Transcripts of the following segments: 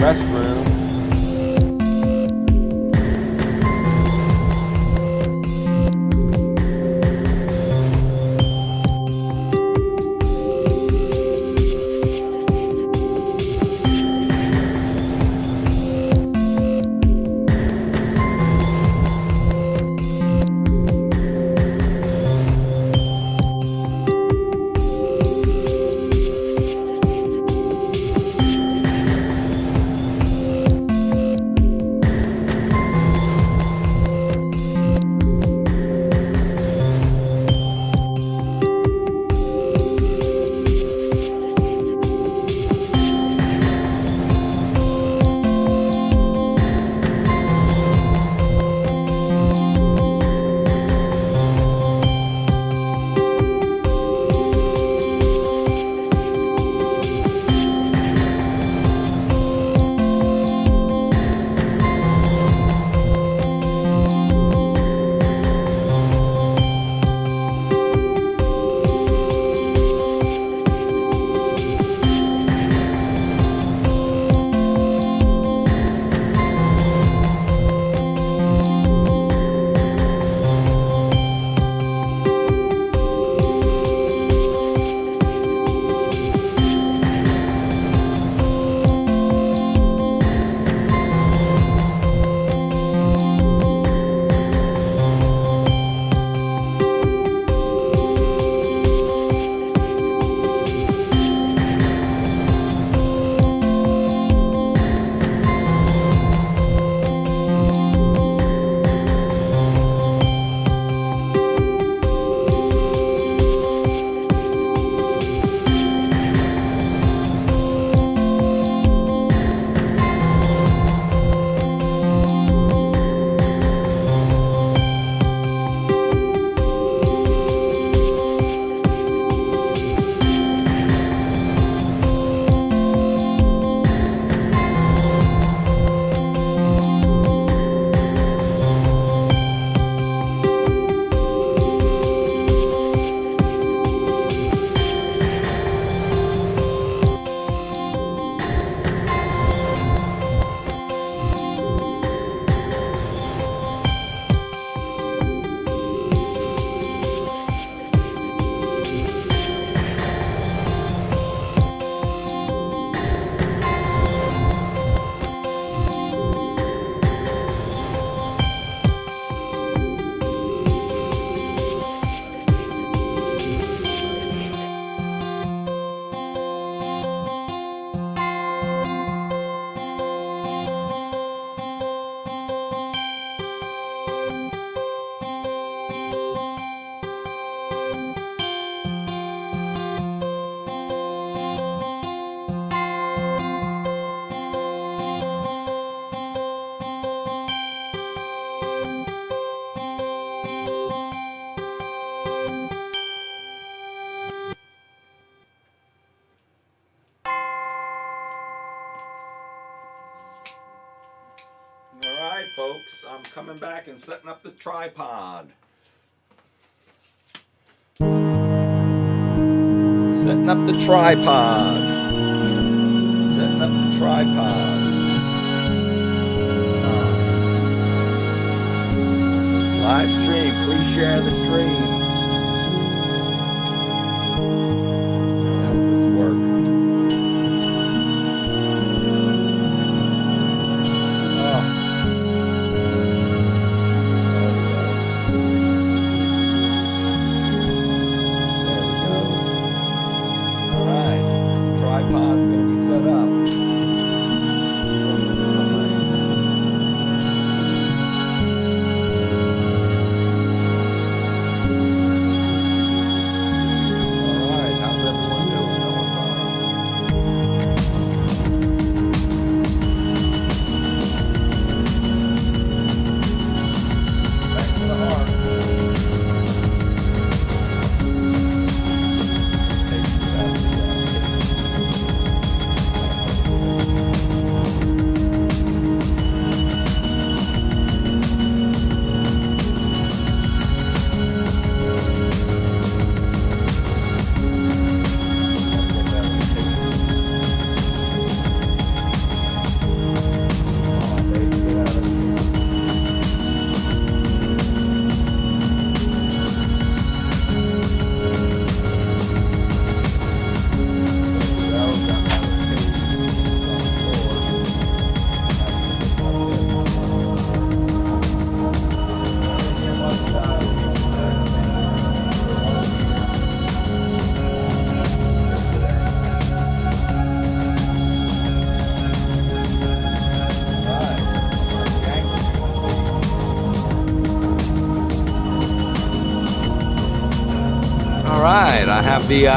restroom. Alright folks, I'm coming back and setting up the tripod. Setting up the tripod. Setting up the tripod. Live stream, please share the stream. How does this work? Tripod's going to be set up. have the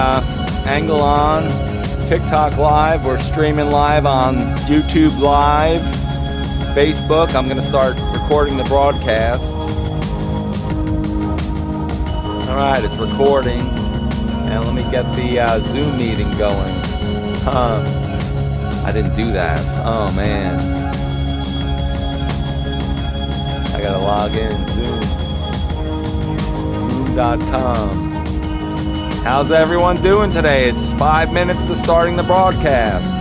angle on TikTok Live. We're streaming live on YouTube Live, Facebook. I'm going to start recording the broadcast. All right, it's recording. And let me get the Zoom meeting going. I didn't do that. Oh, man. I got to log in. Zoom.com. How's everyone doing today? It's 5 minutes to starting the broadcast.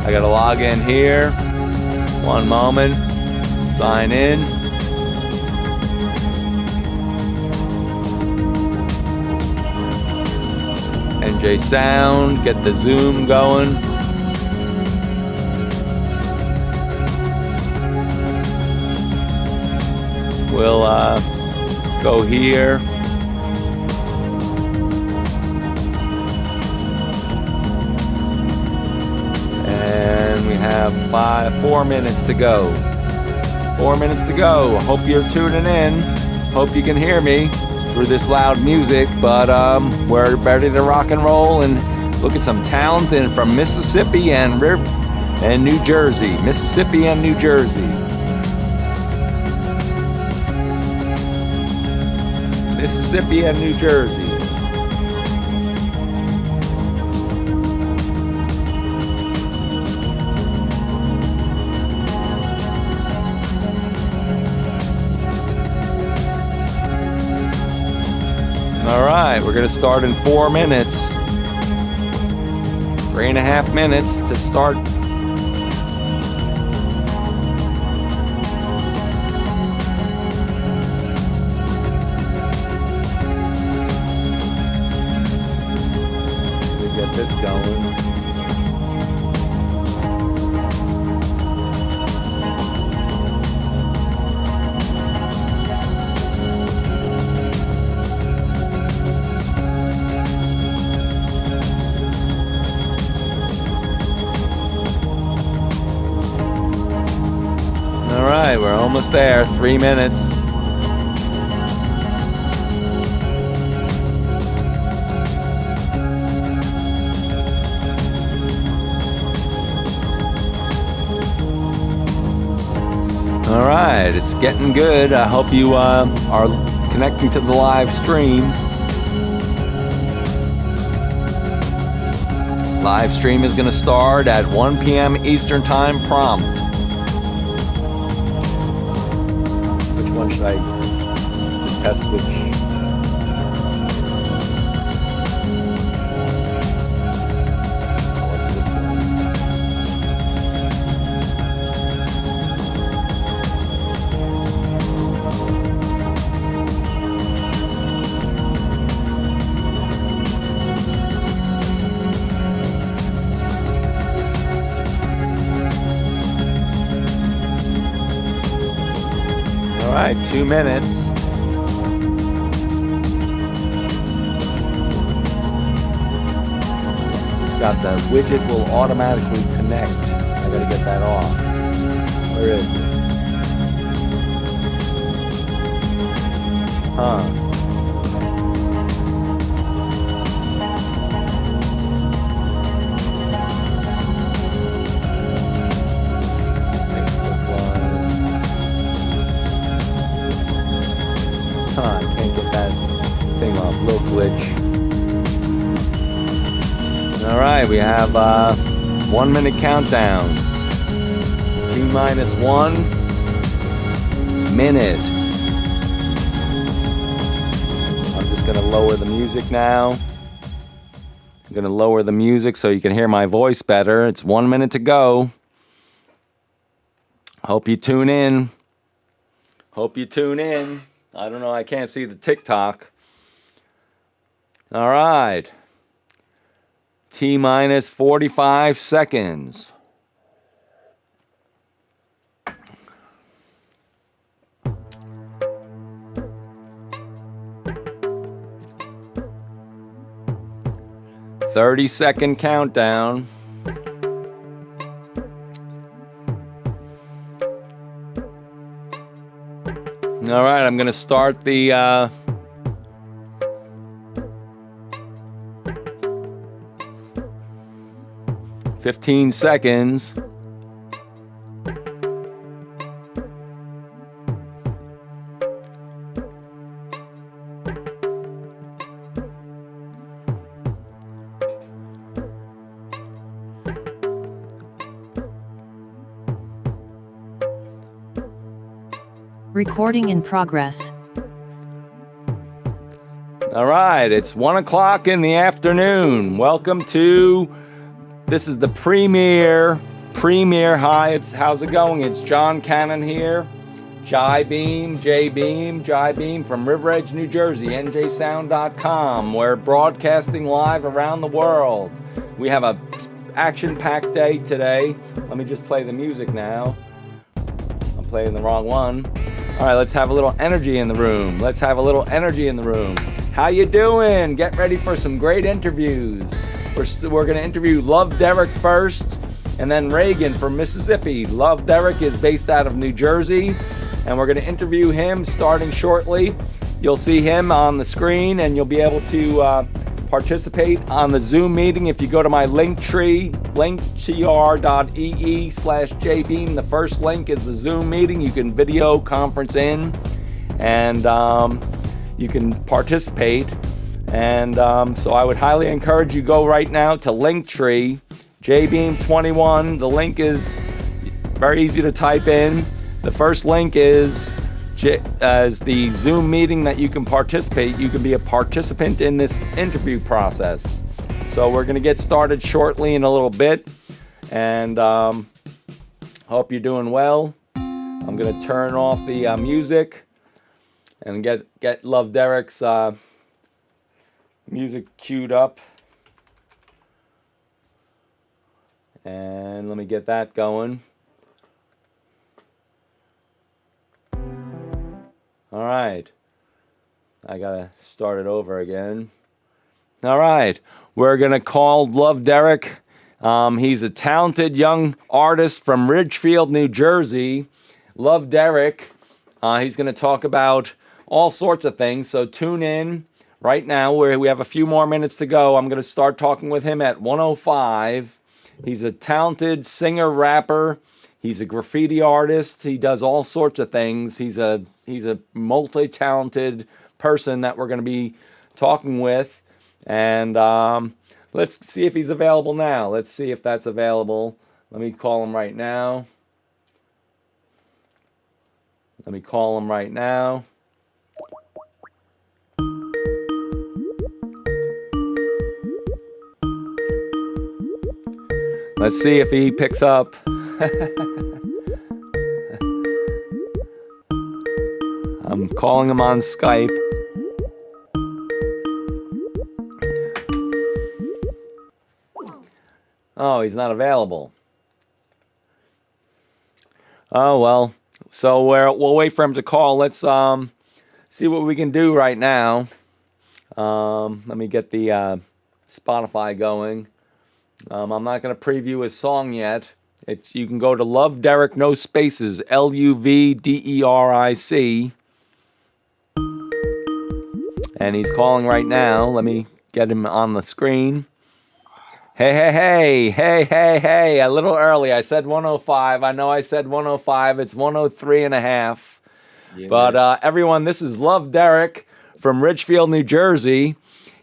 I gotta log in here. One moment. Sign in. NJ Sound. Get the Zoom going. We'll go here. And we have 4 minutes to go. 4 minutes to go. Hope you're tuning in. Hope you can hear me through this loud music. But we're ready to rock and roll and look at some talent from Mississippi and New Jersey. Mississippi and New Jersey. Mississippi and New Jersey. All right, we're going to start in 4 minutes. 3.5 minutes to start. Get this going. All right, we're almost there. 3 minutes. All right, it's getting good. I hope you are connecting to the live stream. Live stream is going to start at 1 p.m. Eastern Time prompt. Which one should I test switch? What's this one? All right, 2 minutes. It's got the widget will automatically connect. I gotta get that off. Where is it? I can't get that thing off. Little glitch. All right, we have 1 minute countdown. T-1 minute. I'm just gonna lower the music now. I'm gonna lower the music so you can hear my voice better. It's 1 minute to go. Hope you tune in. Hope you tune in. I don't know, I can't see the TikTok. All right. T-minus 45 seconds. Thirty-second countdown. All right, I'm going to start the 15 seconds. Recording in progress. All right, it's 1 o'clock in the afternoon. Welcome to, this is the premiere. Hi, how's it going? It's John Cannon here. Jai Beam from River Edge, New Jersey, njsound.com. We're broadcasting live around the world. We have a action-packed day today. Let me just play the music now. I'm playing the wrong one. All right, let's have a little energy in the room. How you doing? Get ready for some great interviews. We're going to interview LuvDeric first, and then Reagan from Mississippi. LuvDeric is based out of New Jersey, and we're going to interview him starting shortly. You'll see him on the screen, and you'll be able to participate on the Zoom meeting if you go to my Linktree, linktr.ee/jbeam. The first link is the Zoom meeting. You can video conference in, and you can participate. And so I would highly encourage you go right now to Linktree, jbeam21. The link is very easy to type in. The first link is as the Zoom meeting that you can participate. You can be a participant in this interview process. So we're going to get started shortly in a little bit, and hope you're doing well. I'm going to turn off the music and get LuvDeric's music queued up, and let me get that going. All right, I gotta start it over again. All right, we're gonna call LuvDeric. He's a talented young artist from Ridgefield, New Jersey. LuvDeric, he's gonna talk about all sorts of things, so tune in right now. We have a few more minutes to go. I'm gonna start talking with him at 1:05. He's a talented singer, rapper. He's a graffiti artist. He does all sorts of things. He's a multi-talented person that we're going to be talking with. And let's see if he's available now. Let's see if that's available. Let me call him right now. Let's see if he picks up. I'm calling him on Skype. Oh, he's not available. Oh, well. So we'll wait for him to call. Let's see what we can do right now. Let me get the Spotify going. I'm not going to preview his song yet. You can go to LuvDeric, no spaces, LuvDeric. And he's calling right now. Let me get him on the screen. Hey, a little early. I said 1:05. I know I said 1:05. It's 1:03 and a half. Yeah, but everyone, this is LuvDeric from Ridgefield, New Jersey.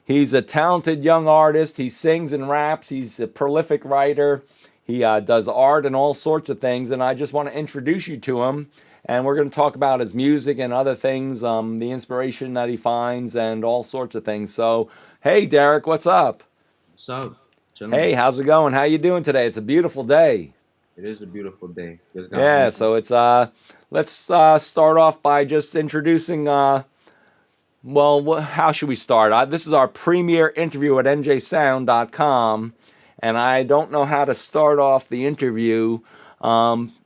He's a talented young artist. He sings and raps. He's a prolific writer. He does art and all sorts of things. And I just want to introduce you to him. And we're going to talk about his music and other things, the inspiration that he finds and all sorts of things. So, hey, Derek, what's up? What's up, gentlemen? Hey, how's it going? How you doing today? It's a beautiful day. It is a beautiful day. Yeah, so it's let's start off by just introducing. How should we start? This is our premiere interview at njsound.com, and I don't know how to start off the interview.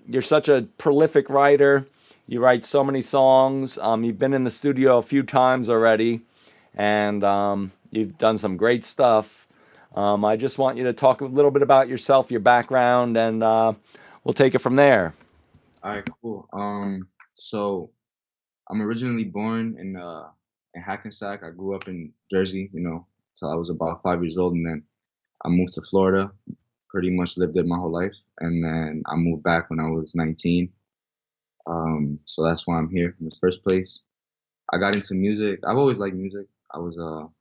You're such a prolific writer. You write so many songs. You've been in the studio a few times already, and you've done some great stuff. I just want you to talk a little bit about yourself, your background, and we'll take it from there. All right, cool. So I'm originally born in Hackensack. I grew up in Jersey, till I was about 5 years old, and then I moved to Florida pretty much lived it my whole life, and then I moved back when I was 19. So that's why I'm here in the first place. I got into music. I've always liked music. I was you know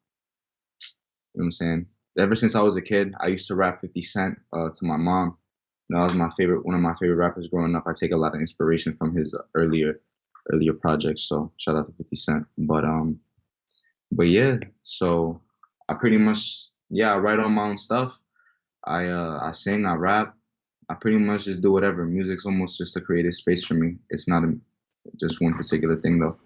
what I'm saying? Ever since I was a kid, I used to rap 50 Cent to my mom. You know, that was one of my favorite rappers growing up. I take a lot of inspiration from his earlier projects. So shout out to 50 Cent. But yeah, so I pretty much, yeah, I write all my own stuff. I sing, I rap. I pretty much just do whatever. Music's almost just a creative space for me. It's not just one particular thing though.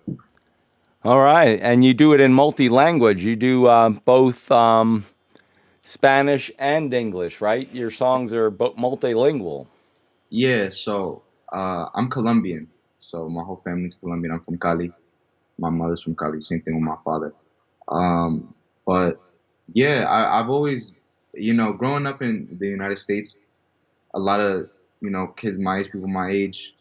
All right, and you do it in multi-language. You do both Spanish and English, right? Your songs are both multilingual. Yeah, so I'm Colombian. So my whole family's Colombian. I'm from Cali. My mother's from Cali. Same thing with my father. Um, but yeah, I've always, growing up in the United States, a lot of, kids my age, people my age,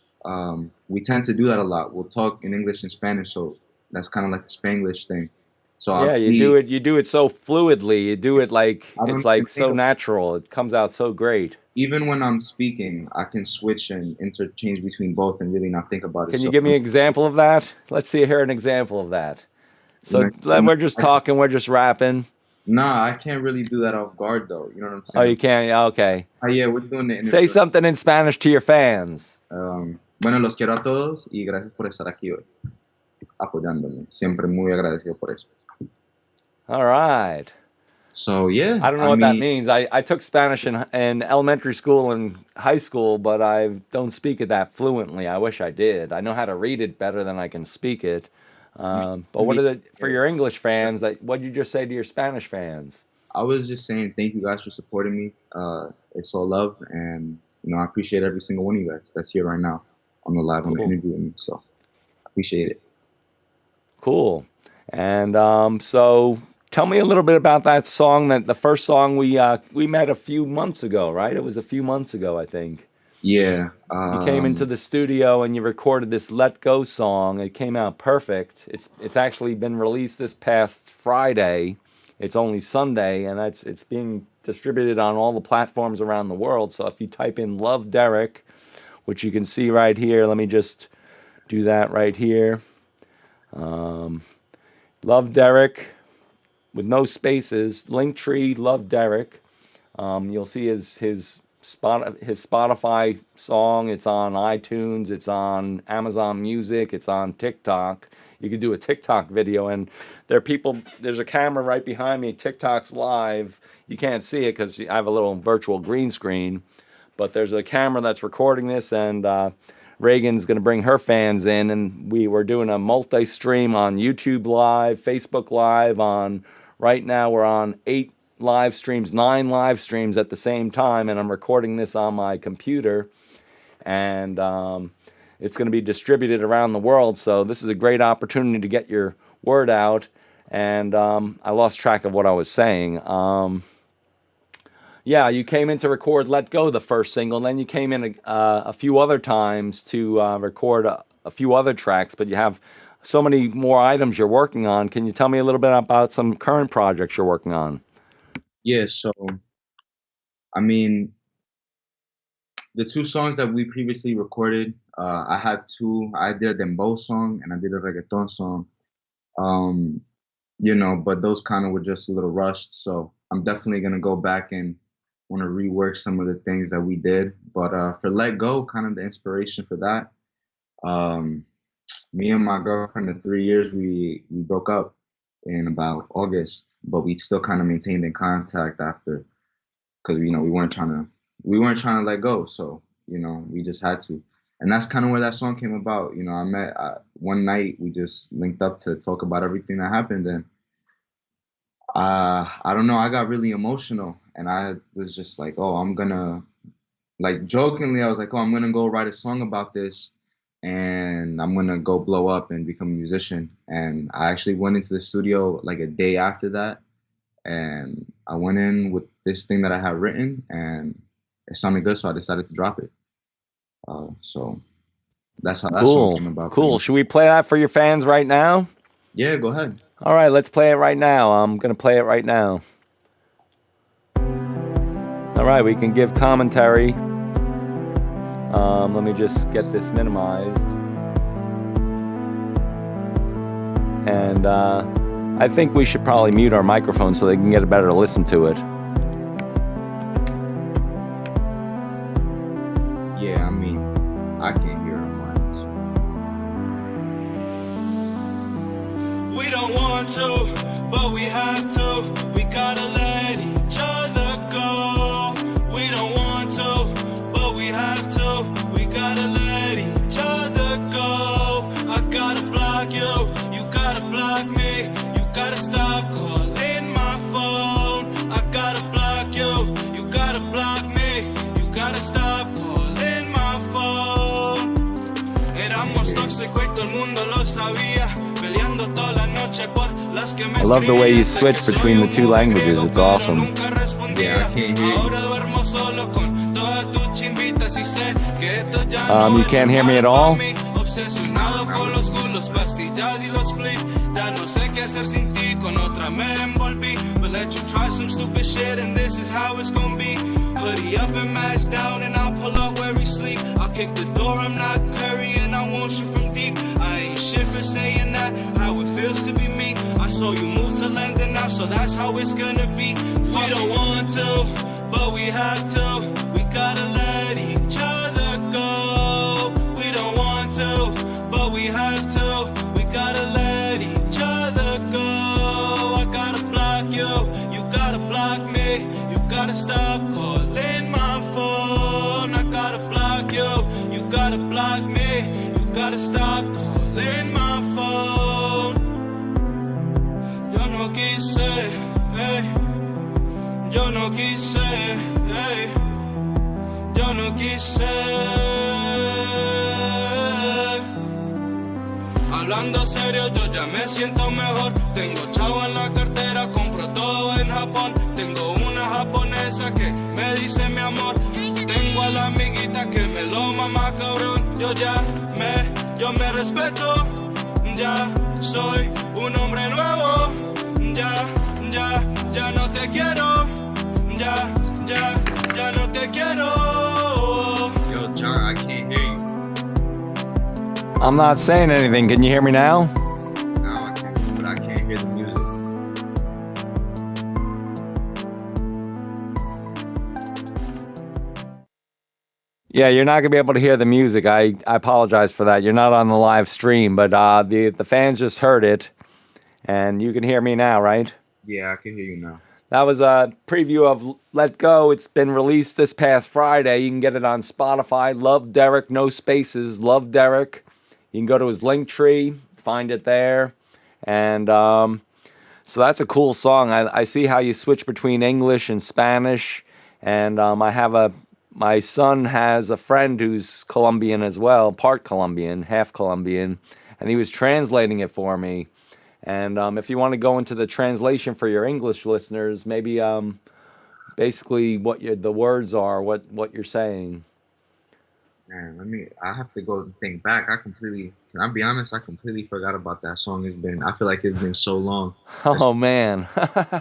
we tend to do that a lot. We'll talk in English and Spanish, so that's kind of like the Spanglish thing. So Yeah, I'll be, you do it so fluidly. You do it like I it's don't like even think so of, natural. It comes out so great. even when I'm speaking, I can switch and interchange between both and really not think about it. Can you So, give me an example of that? Let's see here an example of that. So we're just talking, we're just rapping. nah, I can't really do that off guard though. You know what I'm Oh, saying? you can't. Yeah, okay. Yeah, we're doing the Say interview. something in Spanish to your fans. Bueno, los quiero a todos y gracias por estar aquí hoy, apoyándome. Siempre muy agradecido por eso. All right. So yeah, I don't know I what that mean, means. I took Spanish in elementary school and high school, but I don't speak it that fluently. I wish I did. I know how to read it better than I can speak it. But what are the for your English fans? What did you just say to your Spanish fans? I was just saying thank you guys for supporting me. It's all love, and I appreciate every single one of you guys that's here right now on the live on the Cool. interview with me. So I appreciate it. Cool. And so tell me a little bit about that song. That the first song we met a few months ago, right? It was a few months ago, I think. Yeah. You came into the studio and you recorded this "Let Go" song. It came out perfect. It's actually been released this past Friday. It's only Sunday, and it's being distributed on all the platforms around the world. So if you type in LuvDeric, which you can see right here, let me just do that right here. LuvDeric with no spaces. Linktree LuvDeric. You'll see his Spotify song. It's on iTunes. It's on Amazon Music. It's on TikTok. You could do a TikTok video, and there are people. There's a camera right behind me. TikTok's live. You can't see it because I have a little virtual green screen, but there's a camera that's recording this, and Reagan's going to bring her fans in, and we were doing a multi-stream on YouTube Live, Facebook Live. Right now we're on 9 live streams at the same time, and I'm recording this on my computer, and it's going to be distributed around the world. So this is a great opportunity to get your word out. And I lost track of what I was saying. Yeah, you came in to record "Let Go," the first single, and then you came in a few other times to record a few other tracks, but you have so many more items you're working on. Can you tell me a little bit about some current projects you're working on? Yeah. So I mean, the two songs that we previously recorded, I had two. I did a dembow song and I did a reggaeton song. Um, but those kind of were just a little rushed. So I'm definitely gonna go back and want to rework some of the things that we did. But for "Let Go," kind of the inspiration for that. Um, Me and my girlfriend of 3 years, we broke up in about August, but we still kind of maintained in contact after, because we weren't trying to let go. So we just had to, and that's kind of where that song came about. I met one night, we just linked up to talk about everything that happened, and I don't know, I got really emotional, and I was just like, oh, I'm gonna, like, jokingly, I was like, oh, I'm gonna go write a song about this, and I'm gonna go blow up and become a musician. And I actually went into the studio like a day after that, and I went in with this thing that I had written, and it sounded good, so I decided to drop it. So that's how that song Cool, came about. Pretty cool. much. Should we play that for your fans right now? Yeah, go ahead. All right, let's play it right now. I'm gonna play it right now. All right, we can give commentary. Let me just get this minimized. And I think we should probably mute our microphone so they can get a better listen to it. Yeah, I mean, I can't hear them much. We don't want to, but we have to. We gotta let each other go. We don't want to, but we have to. We gotta let each other go. I gotta block you, you gotta block me. You gotta stop calling my phone. I gotta block you, you gotta block me. You gotta stop calling my phone. Éramos tóxicos y todo el mundo lo sabía. Peleando toda la noche por las que me I love the way you switch between the two languages. It's awesome. Yeah, I can't hear you. Ahora duermo solo con todas tus chimbitas y sé que esto ya You can't hear me at all? Obsesionado con los culos, pastillas y los spliff. Ya no sé qué hacer sin ti, con otra me envolví. But let you try some stupid shit and this is how it's gonna be. Hoodie up and match down and I'll pull up where we sleep. I'll kick the door, I'm not Curry and I want you from deep. I ain't shit for saying that, how it feels to be me. I saw you move to London now, so that's how it's gonna be. We don't want to, but we have to. We gotta let each other go. We don't want to, but we have to. We gotta let each other go. I gotta block you, you gotta block me. You gotta stop calling my phone. I gotta block you, you gotta block me. You gotta stop calling my phone. Yo no quise, hey. Yo no quise, hey. Yo no quise. Hablando serio, yo ya me siento mejor. Tengo chavo en la cartera, compro todo en Japón. Tengo una japonesa que me dice mi amor. Tengo a la amiguita que me lo mama cabrón. Yo me respeto. Ya soy un hombre nuevo. Ya no te quiero. Ya no te quiero. Yo, John, I can't hear you. I'm not saying anything. Can you hear me now? Now I can, but I can't hear the music. Yeah, you're not gonna be able to hear the music. I apologize for that. You're not on the live stream, but the fans just heard it, and you can hear me now, right? Yeah, I can hear you now. That was a preview of Let Go. It's been released this past Friday. You can get it on Spotify. LuvDeric, no spaces. LuvDeric. You can go to his link tree, find it there, and so that's a cool song. I see how you switch between English and Spanish, and my son has a friend who's Colombian as well, part Colombian, half Colombian, and he was translating it for me. And if you want to go into the translation for your English listeners, maybe basically what the words are, what you're saying. Man, I have to go and think back. Can I be honest? I completely forgot about that song. I feel like it's been so long. Oh man,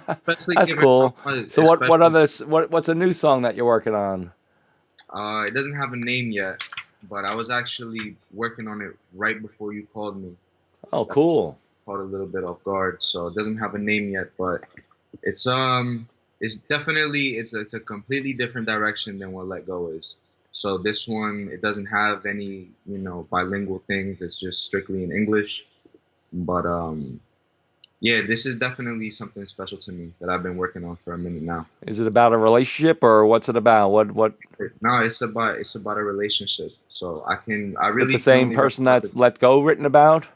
Especially that's cool. So what's a new song that you're working on? It doesn't have a name yet, but I was actually working on it right before you called me. Oh, cool. Caught a little bit off guard, so it doesn't have a name yet, but it's definitely it's a completely different direction than what Let Go is. So this one, it doesn't have any bilingual things. It's just strictly in English. But yeah, this is definitely something special to me that I've been working on for a minute now. Is it about a relationship or what's it about? What? No, it's about a relationship. So I really With the same person that's Let Go written about?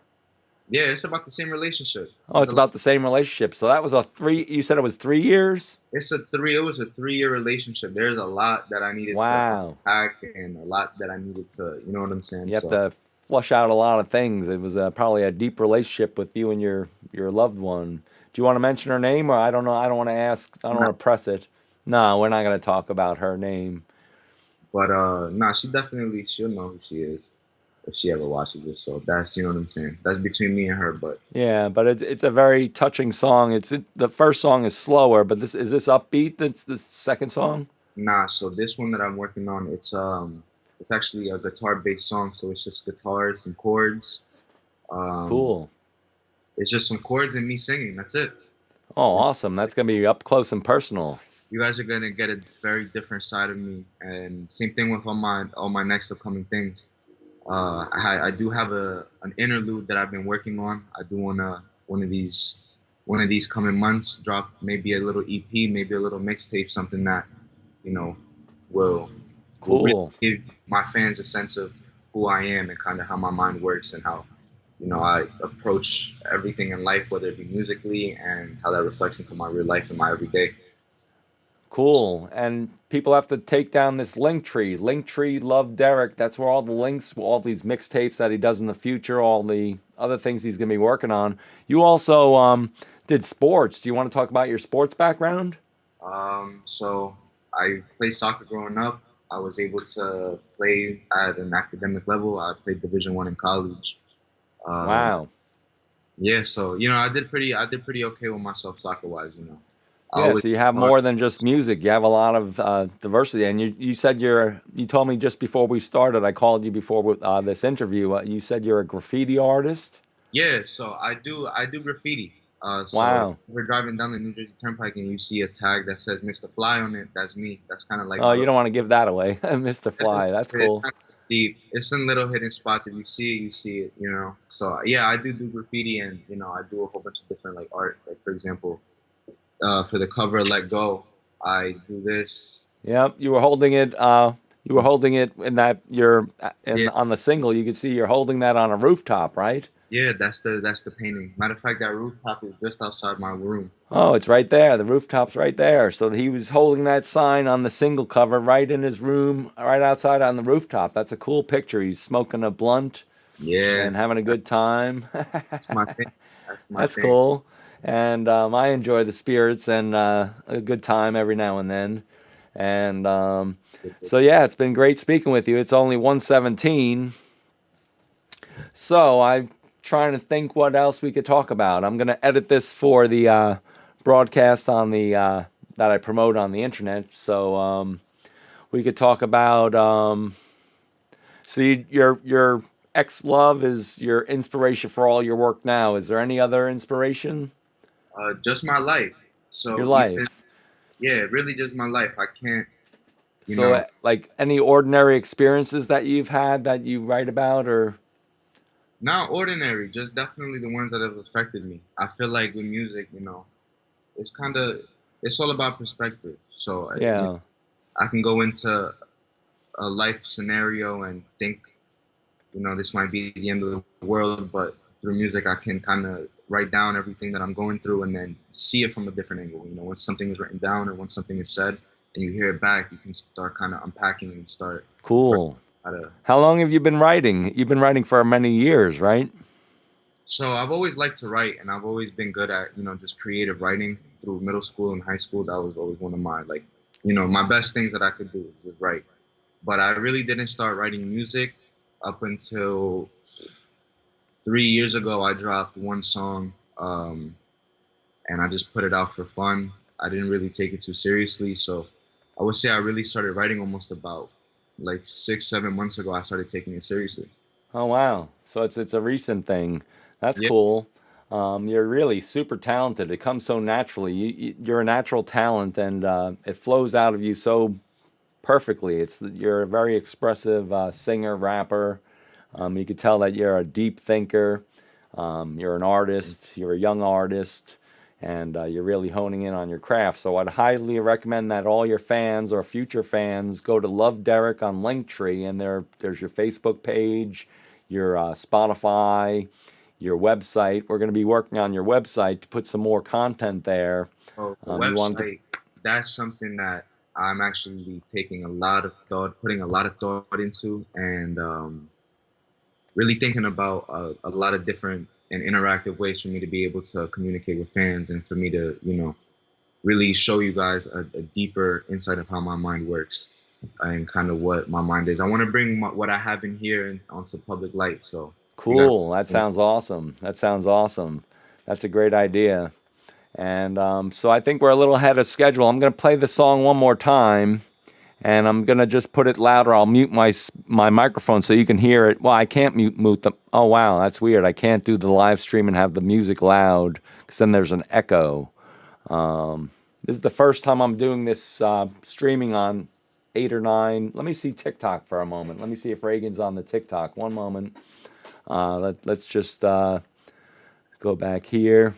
Yeah, it's about the same relationship. Oh, it's about the same relationship. So that was you said it was 3 years? It was a 3-year relationship. There's a lot that I needed to pack and a lot that I needed to, you know what I'm saying? You have to flush out a lot of things. It was probably a deep relationship with you and your loved one. Do you want to mention her name, or I don't know? I don't want to ask. I don't want to press it. No, we're not going to talk about her name. But she'll know who she is if she ever watches this. So that's, you know what I'm saying? That's between me and her. But yeah, but it's a very touching song. The first song is slower, but is this upbeat? That's the second song. Nah, so this one that I'm working on, it's actually a guitar-based song, so it's just guitars, some chords. Um, Cool. it's just some chords and me singing. That's it. Oh, awesome. That's going to be up close and personal. You guys are gonna get a very different side of me, and same thing with all my next upcoming things. I do have an interlude that I've been working on. I do wanna one of these coming months drop maybe a little EP, maybe a little mixtape, something that you know will really Cool. give my fans a sense of who I am and kind of how my mind works and how I approach everything in life, whether it be musically and how that reflects into my real life and my everyday. Cool. And people have to take down this link tree. Linktree LuvDeric. That's where all the links, all these mixtapes that he does in the future, all the other things he's going to be working on. You also did sports. Do you want to talk about your sports background? So I played soccer growing up. I was able to play at an academic level. I played Division 1 in college. Um, Wow. yeah, so I did pretty okay with myself soccer wise. I Yeah, always so you have thought, more than just music. You have a lot of diversity. And you said you told me just before we started, I called you before this interview. You said you're a graffiti artist. yeah. So I do graffiti. So Wow. if we're driving down the New Jersey Turnpike and you see a tag that says Mr. Fly on it, that's me. That's kind of like Oh, my you don't want to give that away, Mr. Fly. That's It's cool. not deep. It's in little hidden spots. If you see it. So yeah, I do graffiti, and I do a whole bunch of different like art. Like for example, for the cover "Let Go," I do this. Yep, you were holding it. You were holding it in that you're in Yeah, on the single. You can see you're holding that on a rooftop, right? yeah, that's the painting. Matter of fact, that rooftop is just outside my room. Oh, it's right there. The rooftop's right there. So he was holding that sign on the single cover right in his room, right outside on the rooftop. That's a cool picture. He's smoking a blunt Yeah, and having a good time. that's my thing. That's my That's thing. cool. And I enjoy the spirits and a good time every now and then. And so, yeah, it's been great speaking with you. It's only 1:17. So I'm trying to think what else we could talk about. I'm going to edit this for the broadcast on the that I promote on the internet. So we could talk about. Your ex love is your inspiration for all your work now. Is there any other inspiration? Just my life. Your So even life. yeah, really just my life. I can't. You So, know, like any ordinary experiences that you've had that you write about, or not ordinary. Just definitely the ones that have affected me. I feel like with music, it's kind of it's all about perspective. So yeah, I can go into a life scenario and think, this might be the end of the world, but through music, I can kind of write down everything that I'm going through and then see it from a different angle. When something is written down or when something is said and you hear it back, you can start kind of unpacking and start cool. how to. How long have you been writing? You've been writing for many years, right? So I've always liked to write, and I've always been good at, just creative writing through middle school and high school. That was always one of my my best things that I could do was write. But I really didn't start writing music up until 3 years ago. I dropped one song, and I just put it out for fun. I didn't really take it too seriously. So I would say I really started writing almost about like 6, 7 months ago. I started taking it seriously. Oh wow! So it's a recent thing. That's Yeah. cool. You're really super talented. It comes so naturally. You're a natural talent, and it flows out of you so perfectly. You're a very expressive singer, rapper. You could tell that you're a deep thinker. You're an artist. You're a young artist, and you're really honing in on your craft. So I'd highly recommend that all your fans or future fans go to LuvDeric on Linktree, and there's your Facebook page, your Spotify, your website. We're going to be working on your website to put some more content there. So the You want to, website, that's something that I'm actually taking a lot of thought, putting a lot of thought into, and really thinking about a lot of different and interactive ways for me to be able to communicate with fans and for me to, really show you guys a deeper insight of how my mind works and kind of what my mind is. I want to bring what I have in here onto public light. So you guys, cool. That sounds awesome. That sounds awesome. That's a great idea. And so I think we're a little ahead of schedule. I'm going to play the song one more time. And I'm gonna just put it louder. I'll mute my microphone so you can hear it. Well, I can't mute them. Oh wow, that's weird. I can't do the live stream and have the music loud because then there's an echo. This is the first time I'm doing this streaming on 8 or 9. Let me see TikTok for a moment. Let me see if Reagan's on the TikTok. One moment. Let's just go back here.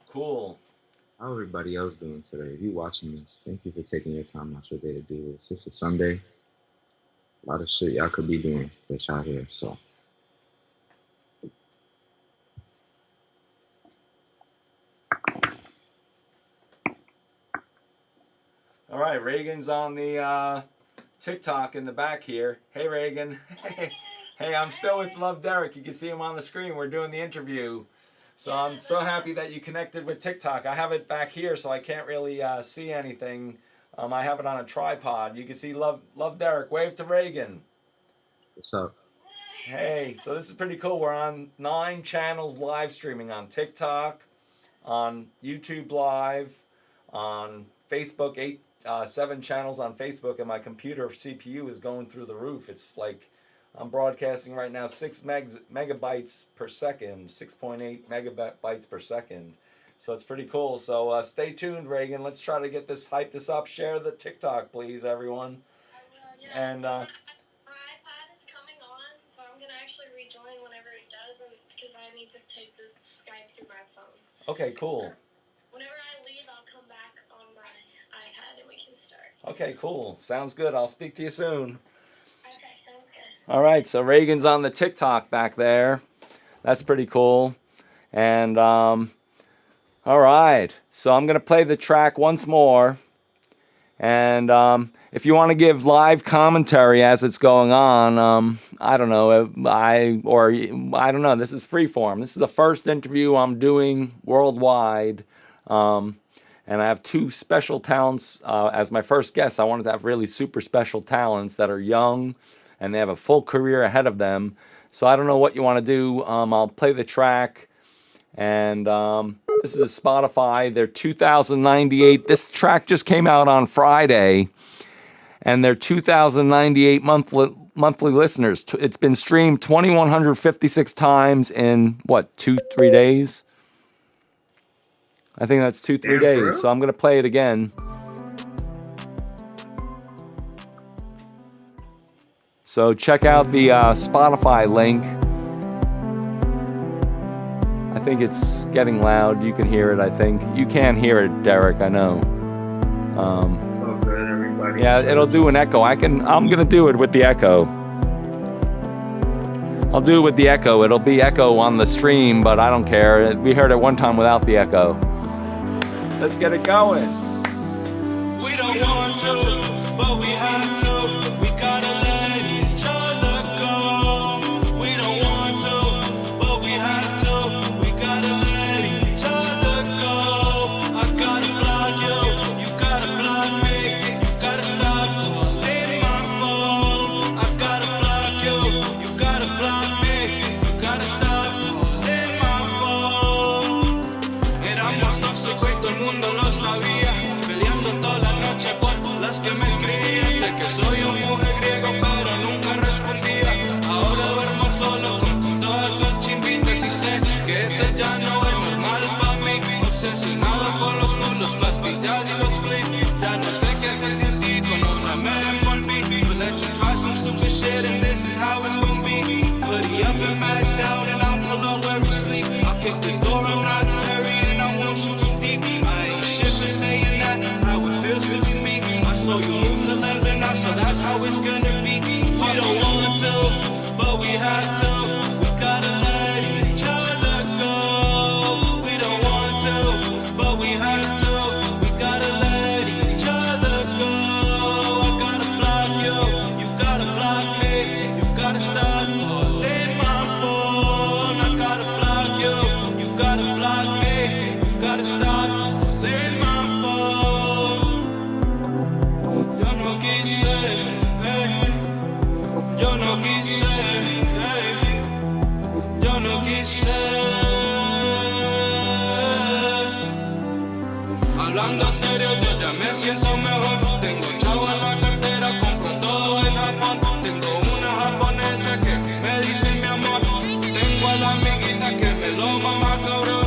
Cool. How everybody else doing today? If you're watching this, thank you for taking your time out your day to do this. It's a Sunday. A lot of shit y'all could be doing that y'all here, so. All right, Reagan's on the TikTok in the back here. Hey, Reagan. Hey, I'm still with LuvDeric. You can see him on the screen. We're doing the interview. So I'm so happy that you connected with TikTok. I have it back here, so I can't really see anything. I have it on a tripod. You can see LuvDeric. Wave to Reagan. What's up? Hey, so this is pretty cool. We're on 9 channels live streaming on TikTok, on YouTube Live, on Facebook, 7 channels on Facebook, and my computer CPU is going through the roof. It's like I'm broadcasting right now 6 megabytes per second, 6.8 megabytes per second. So it's pretty cool. So stay tuned, Reagan. Let's try to get this, hype this up. Share the TikTok, please, everyone. Yeah, And my iPad is coming on, so I'm gonna actually rejoin whenever it does, because I need to take the Skype through my phone. okay, cool. Whenever I leave, I'll come back on my iPad and we can start. Okay, cool. Sounds good. I'll speak to you soon. Okay, sounds good. All right, so Reagan's on the TikTok back there. That's pretty cool. And all right, so I'm gonna play the track once more. And if you want to give live commentary as it's going on, I don't know, I don't know. This is freeform. This is the first interview I'm doing worldwide, and I have 2 special talents as my first guests. I wanted to have really super special talents that are young, and they have a full career ahead of them. So I don't know what you want to do. I'll play the track, and this is a Spotify. They're 2,098. This track just came out on Friday, and they're 2,098 monthly listeners. It's been streamed 2,156 times in, 2-3 days? I think that's 2-3 days. Bro. So I'm going to play it again. So check out the Spotify link. I think it's getting loud. You can hear it, I think. You can't hear it, Derek, I know. It's all good, everybody. Yeah, it'll do an echo. I'm gonna do it with the echo. I'll do it with the echo. It'll be echo on the stream, but I don't care. We heard it one time without the echo. Let's get it going. We don't want to, but we have to. We gotta let each other go. We don't want to, but we have to. We gotta let each other go. I gotta block you, you gotta block me. You gotta stop calling my phone. I gotta block you, you gotta block me. You gotta stop calling my phone. Éramos tóxicos y todo el mundo lo sabía. Peleando toda la noche por las que me escribían. Sé que soy un mujeriego, pero nunca respondía. Ahora duermo solo con todas tus chimbitas y sé que esto ya no es normal para mí. Obsesionado con los culos, pastillas y los clips. Ya no sé qué hacer sin ti, con otra me envolví. But let you try some stupid shit and this is how it's gonna be. Hoodie up and matched out and I'll pull up where we sleep. I'll kick the door, I'm not Harry and I won't shoot you deep. I ain't shit for saying that, how it feels to be me. I saw you move to London now, so that's how it's gonna be. We don't want to, but we have to. We gotta let each other go. We don't want to, but we have to. We gotta let each other go. I gotta block you, you gotta block me. You gotta stop calling my phone. I gotta block you, you gotta block me. You gotta stop calling my phone. Yo no quise, hey. Yo no quise, hey. Hablando serio, yo ya me siento mejor. Tengo chavo en la cartera, compro todo en Japón. Tengo una japonesa que me dice mi amor. Tengo a la amiguita que me lo mama cabrón.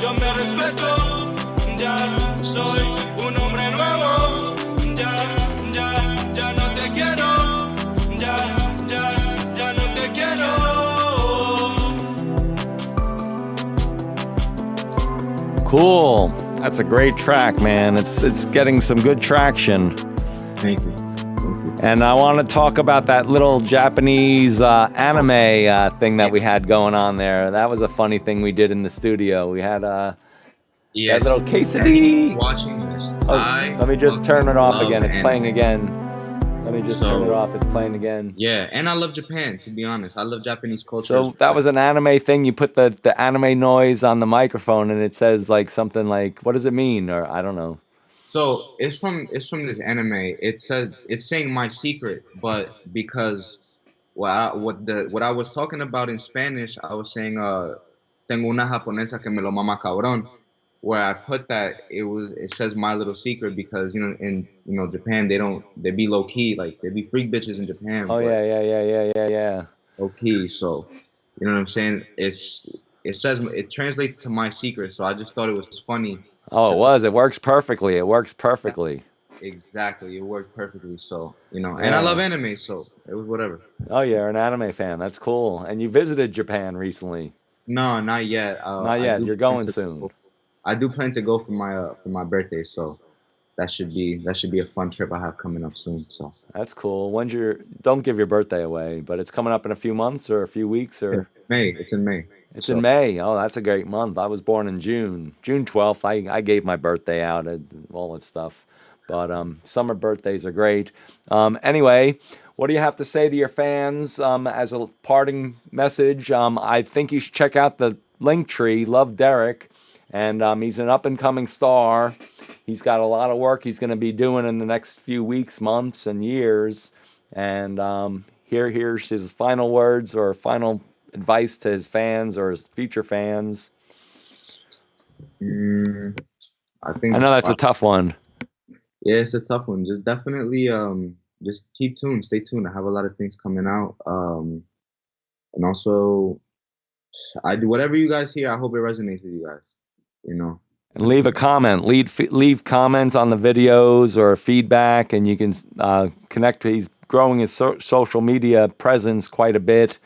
Yo me respeto. Ya soy un hombre nuevo. Ya no te quiero. Ya no te quiero. Cool. That's a great track, man. It's getting some good traction. Thank you. And I want to talk about that little Japanese anime thing that we had going on there. That was a funny thing we did in the studio. We had that little quesadilla. Watching this. Oh, let me just turn it off again. It's playing again. Let me just turn it off. It's playing again. Yeah, and I love Japan, to be honest. I love Japanese culture. So that was an anime thing. You put the anime noise on the microphone, and it says like something like, what does it mean? Or I don't know. So it's from this anime. It says it's saying my secret, but because what I was talking about in Spanish, I was saying tengo una japonesa que me lo mama cabrón. Where I put that, it says my little secret because in Japan they be low key, like they be freak bitches in Japan. Oh yeah. Low key, so you know what I'm saying. It translates to my secret, so I just thought it was funny. Oh, it works perfectly. Exactly, it worked perfectly. So and I love anime, so it was whatever. Oh, you're an anime fan. That's cool. And you visited Japan recently. No, not yet. Not yet. You're going soon. I do plan to go for my birthday, so that should be a fun trip I have coming up soon. So that's cool. Don't give your birthday away, but it's coming up in a few months or a few weeks or May. It's in May. It's in May. Oh, that's a great month. I was born in June 12th. I gave my birthday out and all that stuff. But summer birthdays are great. Anyway, what do you have to say to your fans as a parting message? I think you should check out the Linktree, LuvDeric. And he's an up-and-coming star. He's got a lot of work he's going to be doing in the next few weeks, months, and years. And here's his final words or final advice to his fans or his future fans. I know that's a tough one. Yeah, it's a tough one. Just definitely just keep tuned. Stay tuned. I have a lot of things coming out. And also, I do whatever you guys hear. I hope it resonates with you guys. And leave a comment. Leave comments on the videos or feedback, and you can connect. He's growing his social media presence quite a bit,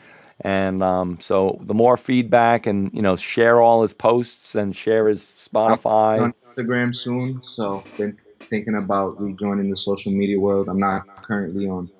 and so the more feedback and share all his posts and share his Spotify. I'm on Instagram soon, so been thinking about rejoining the social media world. I'm not currently on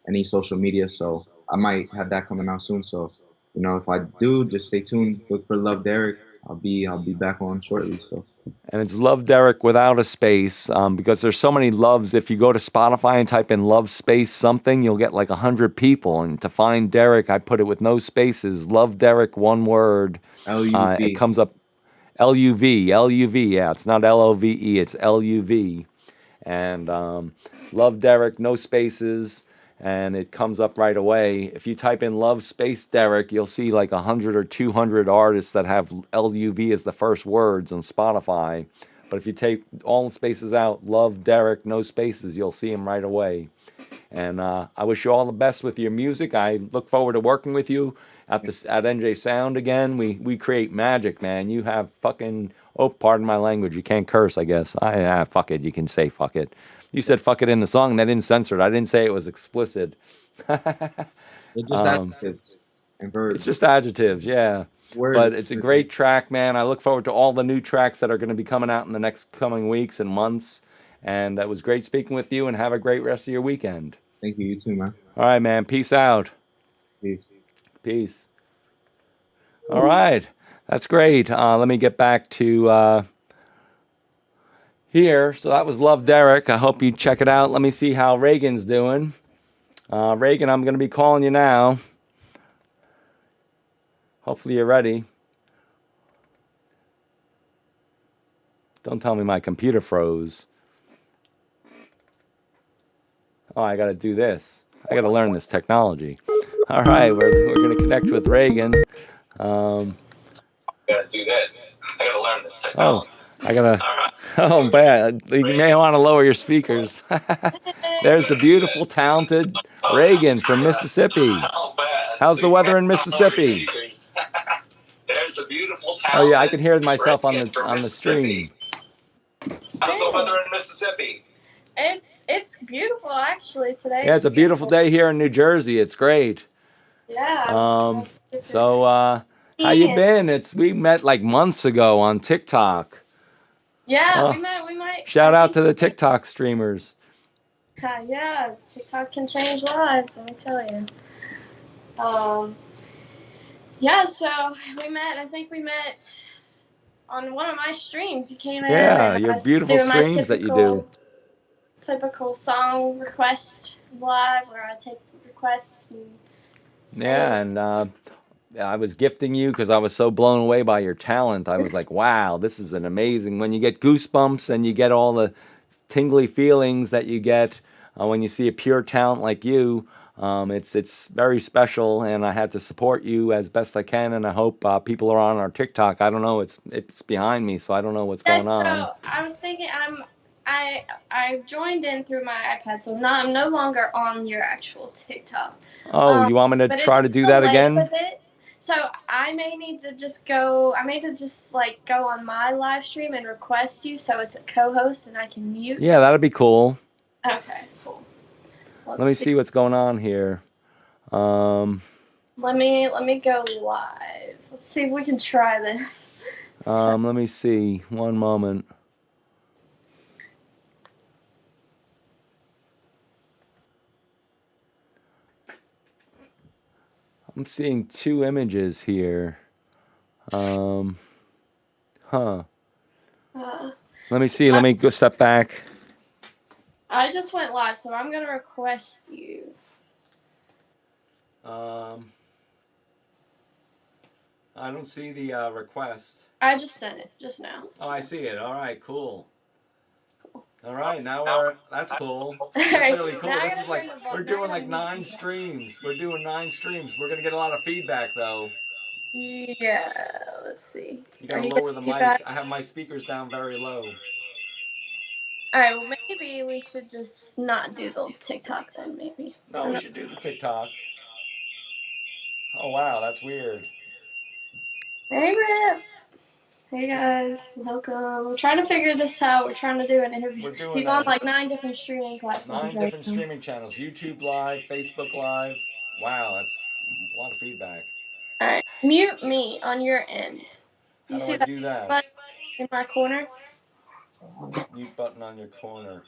any social media, so I might have that coming out soon. So if I do, just stay tuned. Look for LuvDeric. I'll be back on shortly. So. And it's LuvDeric without a space because there's so many loves. If you go to Spotify and type in love space something, you'll get like 100 people. And to find Derek, I put it with no spaces. LuvDeric, one word. LUV. It comes up LUV. Yeah, it's not LOVE. It's LUV. And LuvDeric, no spaces. And it comes up right away. If you type in Love Space Derek, you'll see like 100 or 200 artists that have LUV as the first words on Spotify. But if you take all the spaces out, LuvDeric, no spaces, you'll see him right away. And I wish you all the best with your music. I look forward to working with you at NJ Sound again. We create magic, man. You have fucking, pardon my language. You can't curse, I guess. Fuck it. You can say fuck it. You said fuck it in the song. They didn't censor it. I didn't say it was explicit. It's just adjectives and verbs. It's just adjectives, yeah. But it's a great track, man. I look forward to all the new tracks that are going to be coming out in the next coming weeks and months. And it was great speaking with you, and have a great rest of your weekend. Thank you. You too, man. All right, man. Peace out. Peace. All right. That's great. Let me get back to... here. So that was LuvDeric. I hope you check it out. Let me see how Reagan's doing. Reagan, I'm going to be calling you now. Hopefully you're ready. Don't tell me my computer froze. Oh, I got to do this. I got to learn this technology. All right, we're going to connect with Reagan. Gotta do this. I gotta learn this technology. I gotta. Oh, bad. You may want to lower your speakers. There's the beautiful, talented Reagan from Mississippi. How's the weather in Mississippi? There's a beautiful Oh yeah, I talented can hear myself on Reagan from the stream. How's the weather in Mississippi? It's beautiful actually today. Yeah, it's a beautiful day here in New Jersey. It's great. Yeah. So how you been? We met like months ago on TikTok. Yeah, we might. Shout out to the TikTok streamers. Yeah, TikTok can change lives, let me tell you. Yeah, so I think we met on one of my streams. You came in. Yeah, and your I was beautiful doing my streams that you do. Typical song request live where I take requests and Yeah, and I was gifting you because I was so blown away by your talent. I was like, wow, this is an amazing. When you get goosebumps and you get all the tingly feelings that you get when you see a pure talent like you, it's very special. And I had to support you as best I can. And I hope people are on our TikTok. I don't know. It's behind me, so I don't know what's going on. So I was thinking I joined in through my iPad, so I'm no longer on your actual TikTok. Oh, you want me to try to do that again? So I may need to just go. I may to just like go on my live stream and request you, so it's a co-host and I can mute. Yeah, that'd be cool. Okay, cool. Let me see what's going on here. Let me go live. Let's see if we can try this. Let me see. One moment. I'm seeing two images here. Let me see. Let me go step back. I just went live, so I'm gonna request you. I don't see the request. I just sent it just now. So. Oh, I see it. All right, cool. All right, now that's cool. That's really cool. This is like, we're doing like 9 streams. We're doing 9 streams. We're going to get a lot of feedback though. Yeah, let's see. You got to lower the mic. I have my speakers down very low. All right, well maybe we should just not do the TikTok then, maybe. No, we should do the TikTok. Oh wow, that's weird. Hey Rip. Hey guys, welcome. We're trying to figure this out. We're trying to do an interview. He's on like 9 different streaming platforms. 9 different streaming channels. YouTube Live, Facebook Live. Wow, that's a lot of feedback. Alright, mute me on your end. How do I do that? Button in my corner? Mute button on your corner.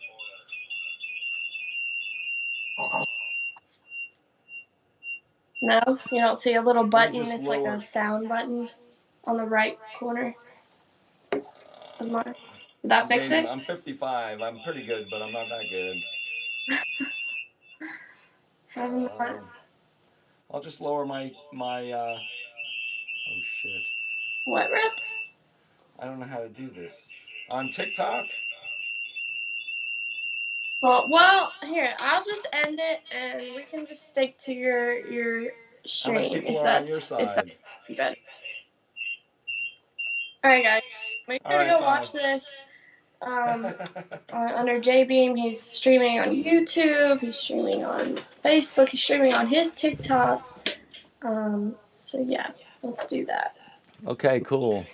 No, you don't see a little button. It's like a sound button on the right corner. Did that fix it? I'm 55. I'm pretty good, but I'm not that good. I'll just lower my oh shit. What, Rip? I don't know how to do this. On TikTok? Well, here, I'll just end it and we can just stick to your stream if that's better. Alright guys, make sure to go watch this. Under J-Beam, he's streaming on YouTube, he's streaming on Facebook, he's streaming on his TikTok. So yeah, let's do that. Okay, cool.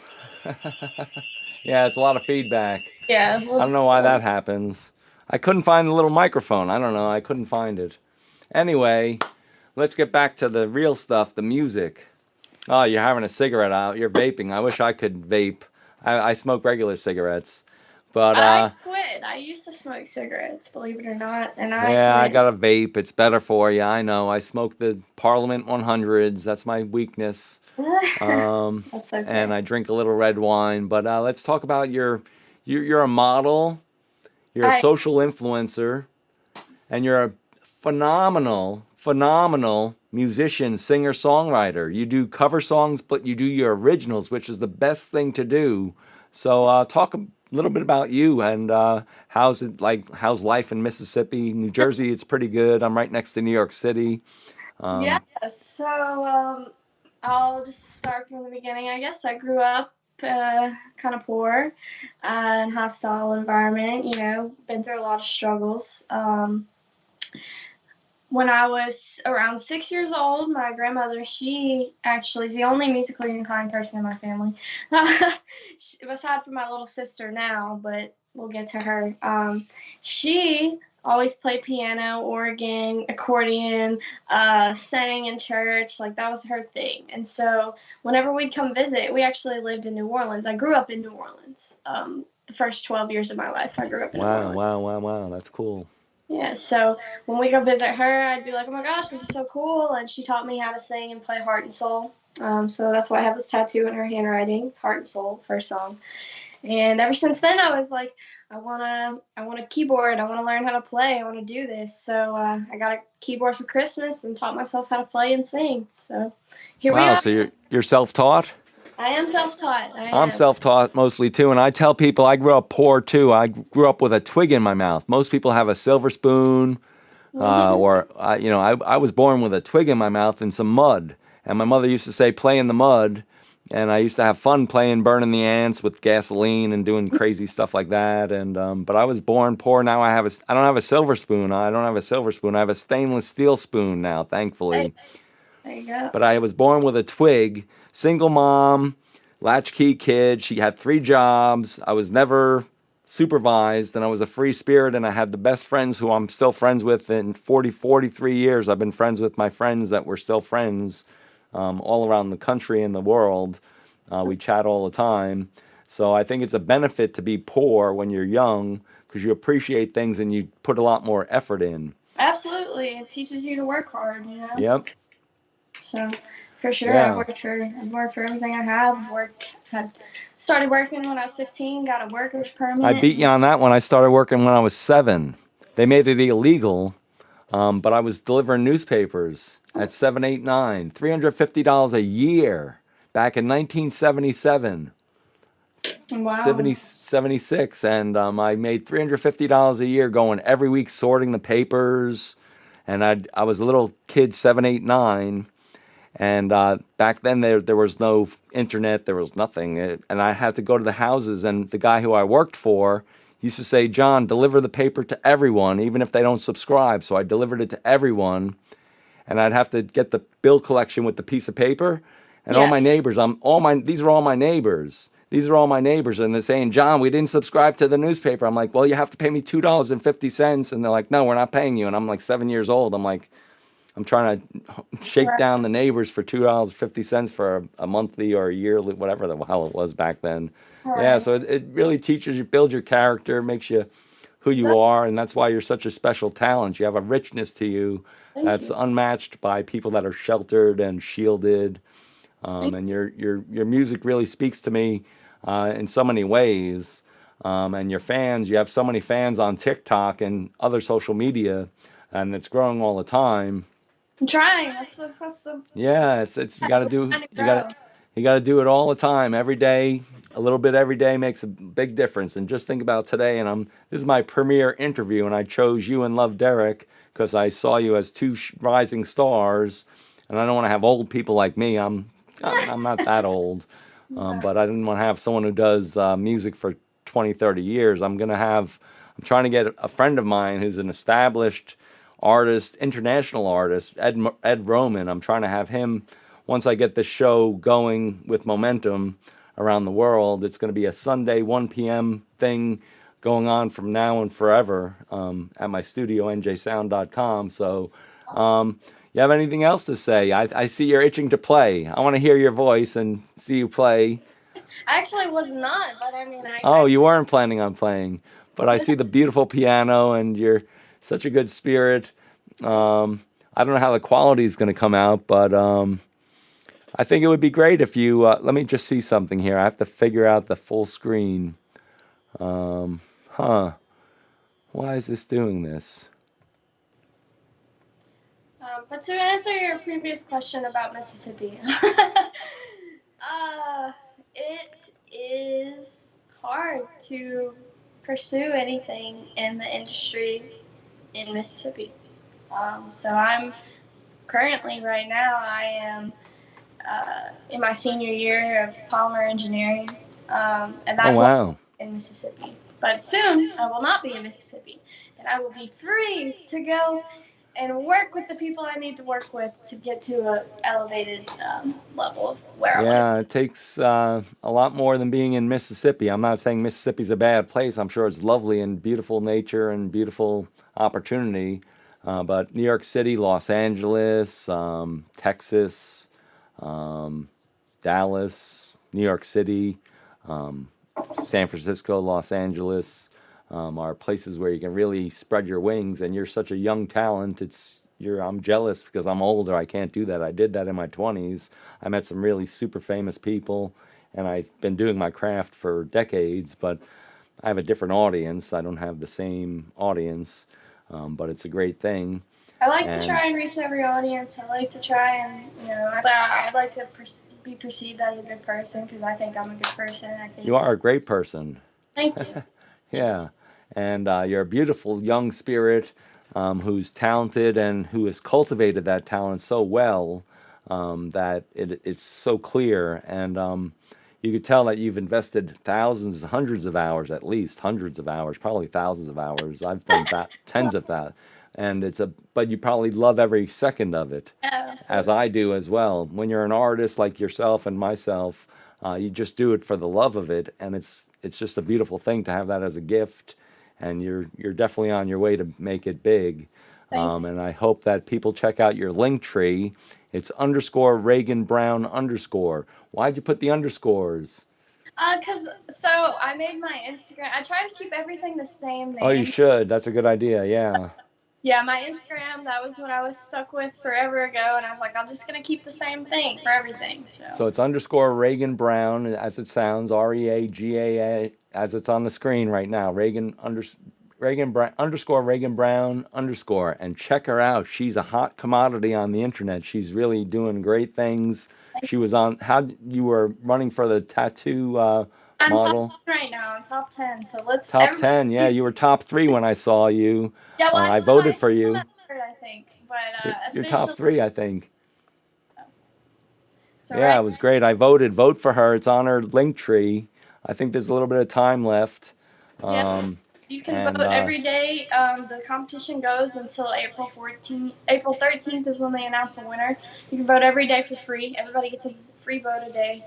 Yeah, it's a lot of feedback. Yeah. I don't know why that happens. I couldn't find the little microphone. I don't know. I couldn't find it. Anyway, let's get back to the real stuff, the music. Oh, you're having a cigarette out. You're vaping. I wish I could vape. I smoke regular cigarettes. But I quit. I used to smoke cigarettes, believe it or not. And I got a vape. It's better for you. I know. I smoke the Parliament 100s. That's my weakness. That's okay. And I drink a little red wine. But let's talk about you're a model. You're a social influencer, and you're a phenomenal musician, singer, songwriter. You do cover songs, but you do your originals, which is the best thing to do. So talk a little bit about you and how's life in Mississippi, New Jersey? It's pretty good. I'm right next to New York City. Yeah. So I'll just start from the beginning. I guess I grew up kind of poor and hostile environment. You know, been through a lot of struggles. When I was around 6 years old, my grandmother, she actually is the only musically inclined person in my family. Aside from my little sister now, but we'll get to her. She always played piano, organ, accordion, sang in church. Like, that was her thing. And so whenever we'd come visit, we actually lived in New Orleans. I grew up in New Orleans. The first 12 years of my life, I grew up in New Orleans. Wow. That's cool. Yeah, so when we go visit her, I'd be like, oh my gosh, this is so cool. And she taught me how to sing and play Heart and Soul. So that's why I have this tattoo in her handwriting. It's Heart and Soul, first song. And ever since then, I was like, I want a keyboard. I want to learn how to play. I want to do this. So I got a keyboard for Christmas and taught myself how to play and sing. So here we Wow, are. so you're self-taught? I am self-taught. I'm self-taught mostly too, and I tell people I grew up poor too. I grew up with a twig in my mouth. Most people have a silver spoon, or I was born with a twig in my mouth and some mud. And my mother used to say, "Play in the mud," and I used to have fun playing, burning the ants with gasoline and doing crazy stuff like that. And but I was born poor. Now I don't have a silver spoon. I don't have a silver spoon. I have a stainless steel spoon now, thankfully. There you go. But I was born with a twig, single mom, latchkey kid. She had 3 jobs. I was never supervised, and I was a free spirit, and I had the best friends who I'm still friends with. In 43 years, I've been friends with my friends that were still friends all around the country and the world. We chat all the time. So I think it's a benefit to be poor when you're young because you appreciate things and you put a lot more effort in. Absolutely. It teaches you to work hard, you know? Yep. So, for sure, Yeah. I've worked for everything I have. Started working when I was 15, got a worker's permit. I beat you on that one. I started working when I was 7. They made it illegal, but I was delivering newspapers at 7, 8, 9. $350 a year back in 1977. Wow. 76, and I made $350 a year going every week sorting the papers, and I was a little kid, 7, 8, 9. And back then there was no internet, there was nothing, and I had to go to the houses. And the guy who I worked for used to say, "John, deliver the paper to everyone, even if they don't subscribe." So I delivered it to everyone, and I'd have to get the bill collection with the piece of paper. And all my neighbors, these are all my neighbors. These are all my neighbors, and they're saying, "John, we didn't subscribe to the newspaper." I'm like, "Well, you have to pay me $2.50, and they're like, "No, we're not paying you." And I'm like 7 years old. I'm like, I'm trying to shake down the neighbors for $2.50 for a monthly or a yearly, whatever the hell it was back then. Right. Yeah, so it really teaches you, builds your character, makes you who you are, and that's why you're such a special talent. You have a richness to you that's unmatched by people that are sheltered and shielded. And your music really speaks to me in so many ways. And your fans, you have so many fans on TikTok and other social media, and it's growing all the time. I'm trying. That's the Yeah, it's you gotta do it all the time, every day. A little bit every day makes a big difference. And just think about today, and this is my premiere interview, and I chose you and LuvDeric because I saw you as 2 rising stars, and I don't want to have old people like me. I'm not that old, but I didn't want to have someone who does music for 20, 30 years. I'm trying to get a friend of mine who's an established artist, international artist, Ed Roman. I'm trying to have him, once I get this show going with momentum around the world. It's going to be a Sunday 1 p.m. thing going on from now and forever at my studio, njsound.com. So you have anything else to say? I see you're itching to play. I want to hear your voice and see you play. I actually was not, but I mean, you weren't planning on playing, but I see the beautiful piano, and you're such a good spirit. I don't know how the quality is going to come out, but I think it would be great if you, let me just see something here. I have to figure out the full screen. Why is this doing this? But to answer your previous question about Mississippi, it is hard to pursue anything in the industry in Mississippi. So I'm currently, right now, I am in my senior year of polymer engineering. And Oh that's why wow. I'm in Mississippi. But soon I will not be in Mississippi, and I will be free to go and work with the people I need to work with to get to a elevated level of where I want to. Yeah, it takes a lot more than being in Mississippi. I'm not saying Mississippi's a bad place. I'm sure it's lovely and beautiful nature and beautiful opportunity. But New York City, Los Angeles, Texas, um, Dallas, New York City, um, San Francisco, Los Angeles are places where you can really spread your wings. And you're such a young talent. I'm jealous because I'm older. I can't do that. I did that in my 20s. I met some really super famous people, and I've been doing my craft for decades. But I have a different audience. I don't have the same audience, but it's a great thing. I like to And try and reach every audience. I like to try and, I'd like to be perceived as a good person because I think I'm a good person. I think. you are a great person. Thank you. Yeah, and you're a beautiful young spirit who's talented and who has cultivated that talent so well that it's so clear. And you could tell that you've invested thousands, hundreds of hours, at least hundreds of hours, probably thousands of hours. I've done tens of that, and but you probably love every second of it, Yeah, as absolutely. I do as well. When you're an artist like yourself and myself, you just do it for the love of it, and it's just a beautiful thing to have that as a gift. And you're definitely on your way to make it big. Thank you. And I hope that people check out your link tree. It's underscore Reagan Brown underscore. Why'd you put the underscores? So I made my Instagram. I try to keep everything the same Oh, you name. should. That's a good idea. Yeah. Yeah, my Instagram, that was what I was stuck with forever ago, and I was like, I'm just gonna keep the same thing for everything. So So it's underscore Reagan Brown, as it sounds, REAGAA, as it's on the screen right now. Underscore Reagan Brown underscore, and check her out. She's a hot commodity on the internet. She's really doing great things. She was on how you were running for the tattoo I'm top model 10 right now. I'm top 10. So let's top everybody. 10. Yeah, you were top 3 when I saw you. Yeah, well, I voted for I still you. have third, I think, but You're top officially. 3, I think. So Yeah, right. it was great. I voted. Vote for her. It's on her link tree. I think there's a little bit of time left. Yeah, Um, you can and vote every day. The competition goes until April 14th. April 13th is when they announce the winner. You can vote every day for free. Everybody gets a free vote a day.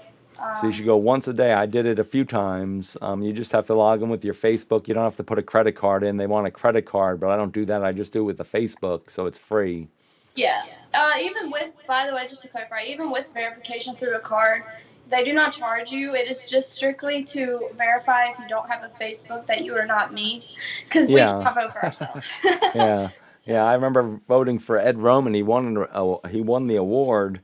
so you should go once a day. I did it a few times. You just have to log in with your Facebook. You don't have to put a credit card in. They want a credit card, but I don't do that. I just do it with the Facebook, so it's free. Yeah. Even with, by the way, just to clarify, even with verification through a card, they do not charge you. It is just strictly to verify if you don't have a Facebook that you are not me, because we Yeah. cannot vote for ourselves. Yeah, yeah. I remember voting for Ed Roman. He won the award.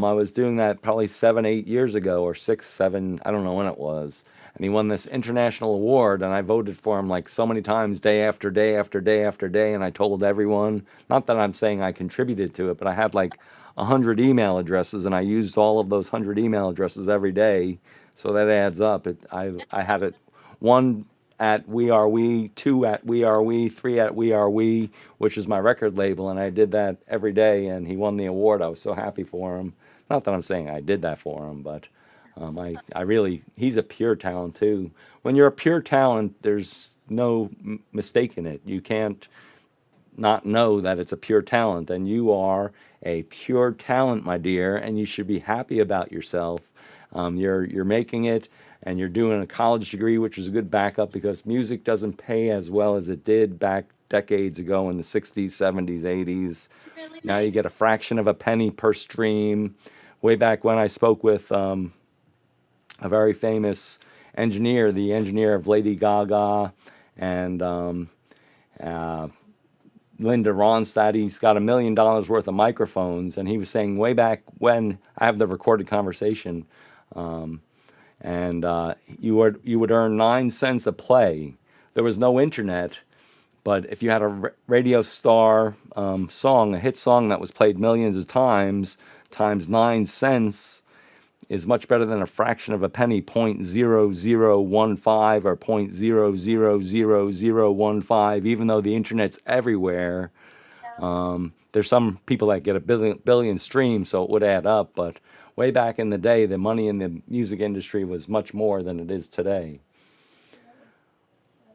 I was doing that probably 7, 8 years ago, or 6, 7. I don't know when it was. And he won this international award, and I voted for him like so many times, day after day after day after day. And I told everyone, not that I'm saying I contributed to it, but I had like 100 email addresses, and I used all of those 100 email addresses every day. So that adds up. I had it one at We Are We, 2 at We Are We, 3 at We Are We, which is my record label, and I did that every day, and he won the award. I was so happy for him. Not that I'm saying I did that for him, but I really, he's a pure talent too. When you're a pure talent, there's no mistake in it. You can't not know that it's a pure talent, and you are a pure talent, my dear, and you should be happy about yourself. You're making it, and you're doing a college degree, which is a good backup because music doesn't pay as well as it did back decades ago in the 60s, 70s, 80s. Really Now you nice. get a fraction of a penny per stream. Way back when I spoke with a very famous engineer, the engineer of Lady Gaga and uh, Linda Ronstadt, he's got $1 million worth of microphones, and he was saying way back when, I have the recorded conversation, and you would earn 9 cents a play. There was no internet, but if you had a radio star song, a hit song that was played millions of times 9 cents is much better than a fraction of a penny, 0.0015 or 0.000015, even though the internet's everywhere. There's some people that get a billion streams, so it would add up. But way back in the day, the money in the music industry was much more than it is today.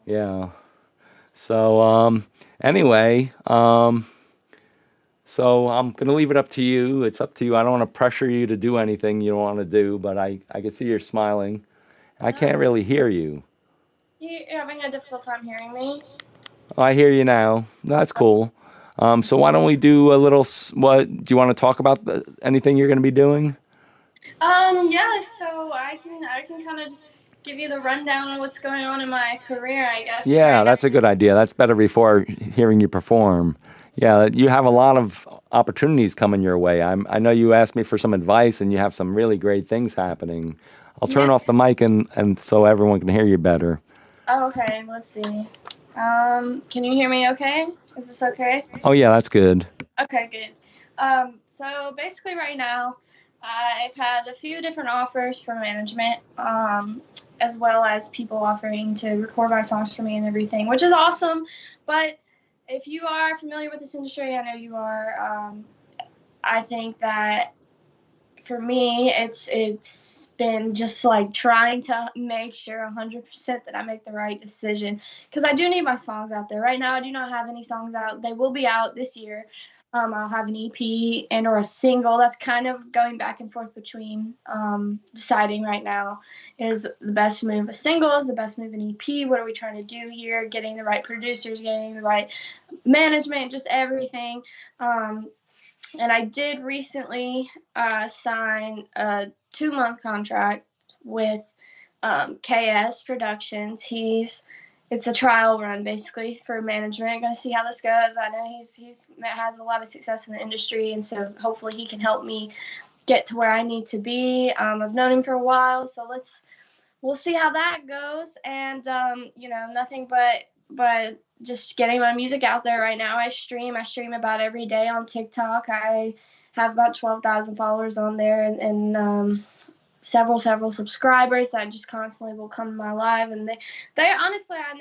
Yeah. So anyway, so I'm gonna leave it up to you. It's up to you. I don't want to pressure you to do anything you don't want to do, but I can see you're smiling. I can't really hear you. You're having a difficult time hearing me? Oh, I hear you now. That's cool. So why don't we do a little? What do you want to talk about? Anything you're going to be doing? Yeah. So I can kind of just give you the rundown of what's going on in my career, I guess. Yeah, right that's a good idea. That's better before hearing you perform. Yeah, you have a lot of opportunities coming your way. I know you asked me for some advice, and you have some really great things happening. I'll turn Yeah. off the mic and so everyone can hear you better. Oh, okay. Let's see. Can you hear me? Okay. Is this okay? Oh yeah, that's good. Okay, good. So basically, right now, I've had a few different offers for management, as well as people offering to record my songs for me and everything, which is awesome. But if you are familiar with this industry, I know you are. I think that for me, it's been just like trying to make sure 100% that I make the right decision, because I do need my songs out there. Right now, I do not have any songs out. They will be out this year. I'll have an EP and or a single. That's kind of going back and forth between deciding right now, is the best move a single, is the best move an EP. What are we trying to do here? Getting the right producers, getting the right management, just everything. And I did recently sign a 2-month contract with KS Productions. It's a trial run basically for management. Going to see how this goes. I know he's has a lot of success in the industry, and so hopefully he can help me get to where I need to be. I've known him for a while, so we'll see how that goes. And nothing but just getting my music out there right now. I stream about every day on TikTok. I have about 12,000 followers on there, and several subscribers that just constantly will come to my live. And they honestly, I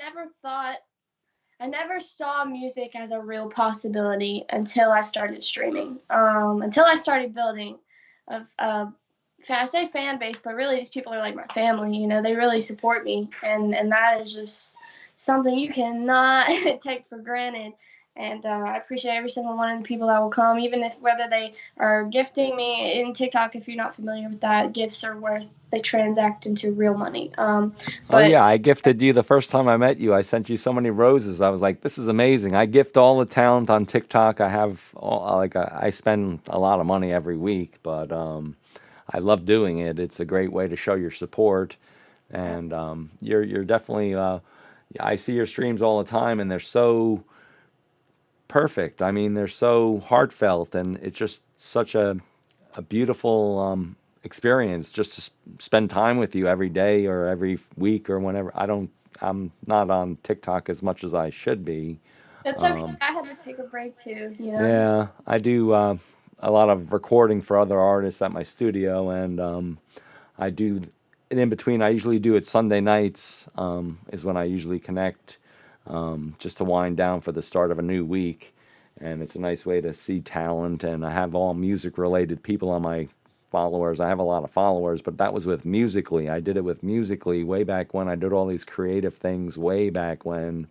never saw music as a real possibility until I started streaming, until I started building I say fan base, but really these people are like my family. They really support me, and that is just something you cannot take for granted. And I appreciate every single one of the people that will come, even if whether they are gifting me in TikTok. If you're not familiar with that, gifts are worth, they transact into real money. Oh But yeah, I gifted you the first time I met you. I sent you so many roses. I was like, this is amazing. I gift all the talent on TikTok. I have I spend a lot of money every week, but I love doing it. It's a great way to show your support, and you're definitely. I see your streams all the time, and they're so perfect. I mean, they're so heartfelt, and it's just such a beautiful experience just to spend time with you every day or every week or whenever. I'm not on TikTok as much as I should be. it's okay. I had to take a break too. Yeah, I do a lot of recording for other artists at my studio, and I do. And in between, I usually do it Sunday nights. Is when I usually connect, just to wind down for the start of a new week, and it's a nice way to see talent. And I have all music-related people on my followers. I have a lot of followers, but that was with Musically. I did it with Musically way back when. I did all these creative things way back when,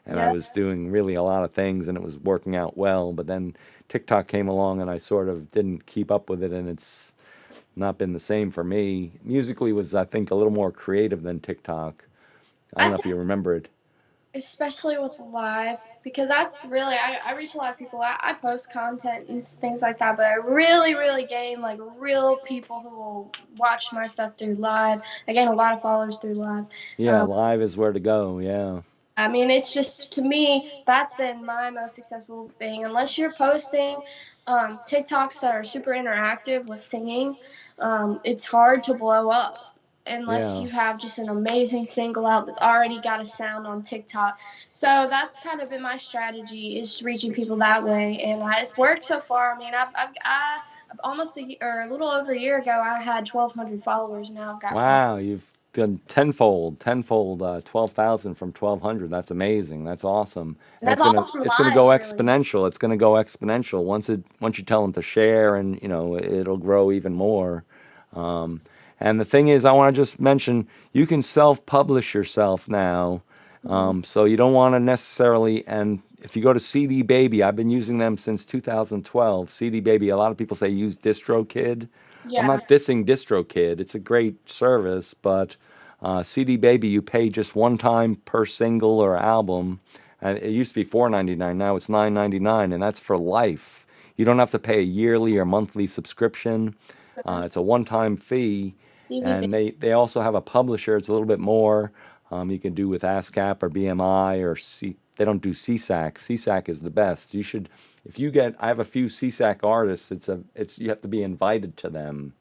and I Yeah. was doing really a lot of things, and it was working out well. But then TikTok came along, and I sort of didn't keep up with it, and it's not been the same for me. Musically was, I think, a little more creative than TikTok. I don't I know if you remember it. Especially with live, because that's really, I reach a lot of people. I post content and things like that, but I really gain like real people who will watch my stuff through live. I gain a lot of followers through live. Yeah, live is where to go. Yeah. I mean, it's just, to me, that's been my most successful thing. Unless you're posting TikToks that are super interactive with singing, it's hard to blow up unless Yeah. you have just an amazing single out that's already got a sound on TikTok. So that's kind of been my strategy, is reaching people that way, and it's worked so far. I mean, almost a year, or a little over a year ago, I had 1,200 followers. Now I've got Wow, you've tenfold, 12,000 from 1,200. That's amazing. That's awesome. And That's all from it's gonna go live, really. exponential. It's gonna go exponential once you tell them to share, and it'll grow even more. Um, and the thing is, I want to just mention you can self-publish yourself now. So you don't want to necessarily, and if you go to CD Baby, I've been using them since 2012. CD Baby, a lot of people say use DistroKid. I'm Yeah. not dissing DistroKid. It's a great service, but CD Baby, you pay just one time per single or album. And it used to be $4.99. Now it's $9.99, and that's for life. You don't have to pay a yearly or monthly subscription. It's a one-time fee, and they also have a publisher. It's a little bit more. You can do with ASCAP or BMI or C. They don't do CSAC. CSAC is the best. You should, if you get. I have a few CSAC artists. It's you have to be invited to them.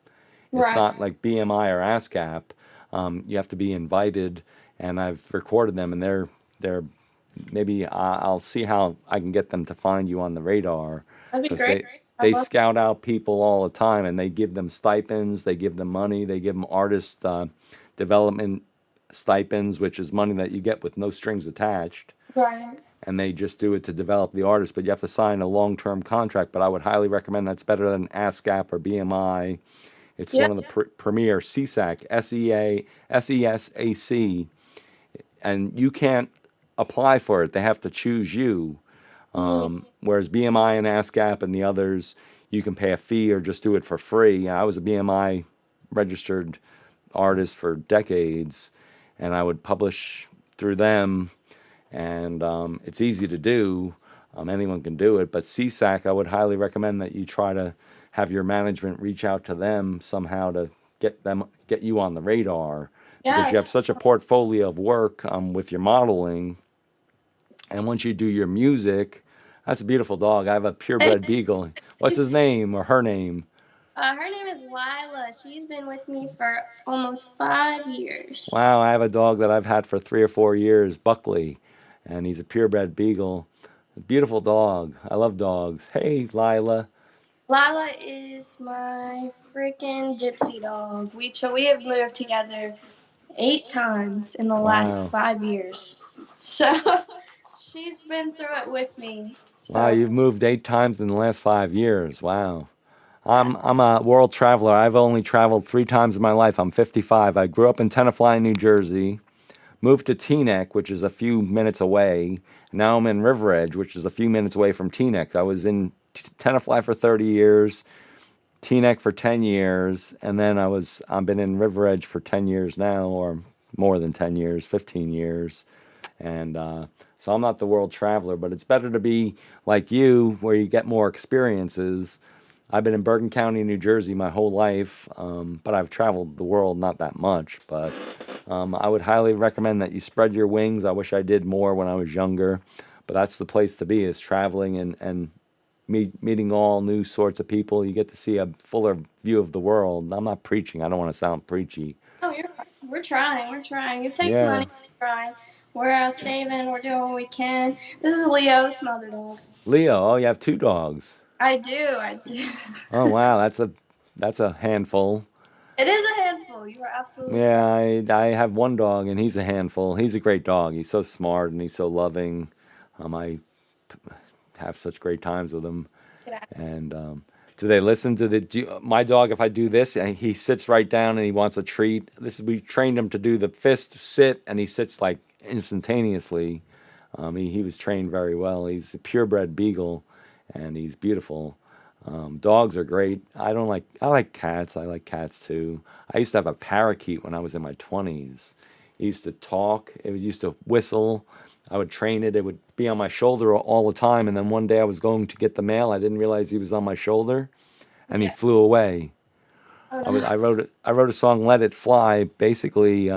It's Right. not like BMI or ASCAP. You have to be invited, and I've recorded them, and they're maybe I'll see how I can get them to find you on the radar, That'd be because great. they scout out people all the time, and they give them stipends, they give them money, they give them artist development stipends, which is money that you get with no strings attached, Right. and they just do it to develop the artist. But you have to sign a long-term contract. But I would highly recommend. That's better than ASCAP or BMI. It's one of the premier CSAC, SESAC, and you can't apply for it. They have to choose you. Whereas BMI and ASCAP and the others, you can pay a fee or just do it for free. I was a BMI registered artist for decades, and I would publish through them, and it's easy to do. Anyone can do it, but CSAC, I would highly recommend that you try to have your management reach out to them somehow to get you on the radar, because you have such a portfolio of work with your modeling, and once you do your music. That's a beautiful dog. I have a purebred beagle. What's his name or her name? Her name is Lila. She's been with me for almost 5 years. Wow, I have a dog that I've had for 3 or 4 years, Buckley, and he's a purebred beagle. A beautiful dog. I love dogs. Hey, Lila. Lila is my freaking gypsy dog. We have moved together 8 times in the last 5 years. So she's been through it with me. So. Wow, you've moved 8 times in the last 5 years. Wow. I'm a world traveler. I've only traveled 3 times in my life. I'm 55. I grew up in Tenafly, New Jersey, moved to Teaneck, which is a few minutes away. Now I'm in River Edge, which is a few minutes away from Teaneck. I was in Tenafly for 30 years, Teaneck for 10 years, and then I've been in River Edge for 10 years now, or more than 10 years, 15 years. And so I'm not the world traveler, but it's better to be like you, where you get more experiences. I've been in Bergen County, New Jersey my whole life, but I've traveled the world not that much. But I would highly recommend that you spread your wings. I wish I did more when I was younger, but that's the place to be, is traveling and meeting all new sorts of people. You get to see a fuller view of the world. I'm not preaching. I don't want to sound preachy. Oh, we're trying. It takes money to try. We're saving. We're doing what we can. This is Leo's mother dog. Leo, oh, you have 2 dogs. I do. Oh wow, that's a handful. It is a handful. You are absolutely. Yeah, I have 1 dog, and he's a handful. He's a great dog. He's so smart and he's so loving. I have such great times with him. And do they listen to my dog? If I do this, and he sits right down and he wants a treat. We trained him to do the fist sit, and he sits like instantaneously. He was trained very well. He's a purebred beagle, and he's beautiful. Dogs are great. I like cats. I like cats too. I used to have a parakeet when I was in my 20s. It used to talk. It used to whistle. I would train it. It would be on my shoulder all the time. And then one day I was going to get the mail. I didn't realize he was on my shoulder, and he flew away. I wrote a song, "Let It Fly." Basically,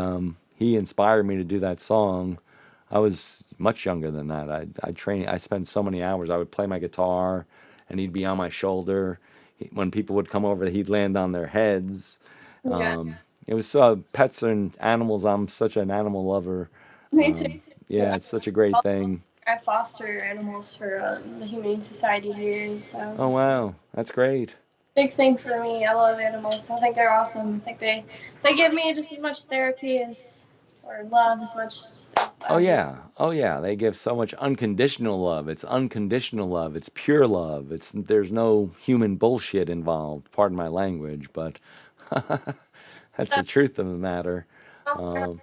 he inspired me to do that song. I was much younger than that. I spent so many hours. I would play my guitar, and he'd be on my shoulder. When people would come over, he'd land on their heads. It was pets and animals. I'm such an animal lover. Me too. Yeah, it's such a great thing. I foster animals for the Humane Society here, so. Oh wow, that's great. big thing for me. I love animals. I think they're awesome. I think they give me just as much therapy as or love as much as Oh I do. yeah, oh yeah. They give so much unconditional love. It's unconditional love. It's pure love. There's no human bullshit involved. Pardon my language, but that's the truth of the matter. Um,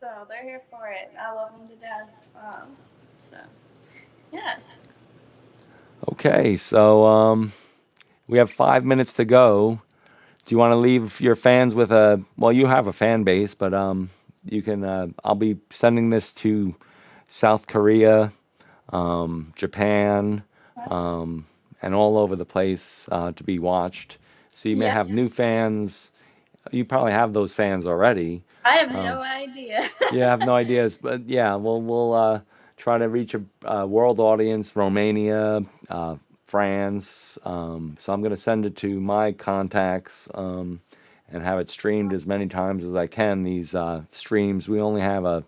So they're here for it. I love them to death. So yeah. okay, so we have 5 minutes to go. Do you want to leave your fans with a? Well, you have a fan base, but you can. I'll be sending this to South Korea, Japan, and all over the place to be watched. So you may Yeah. have new fans. You probably have those fans already. I have no idea. You have no ideas, but yeah, we'll try to reach a world audience, Romania, France. So I'm gonna send it to my contacts and have it streamed as many times as I can. These streams, we only have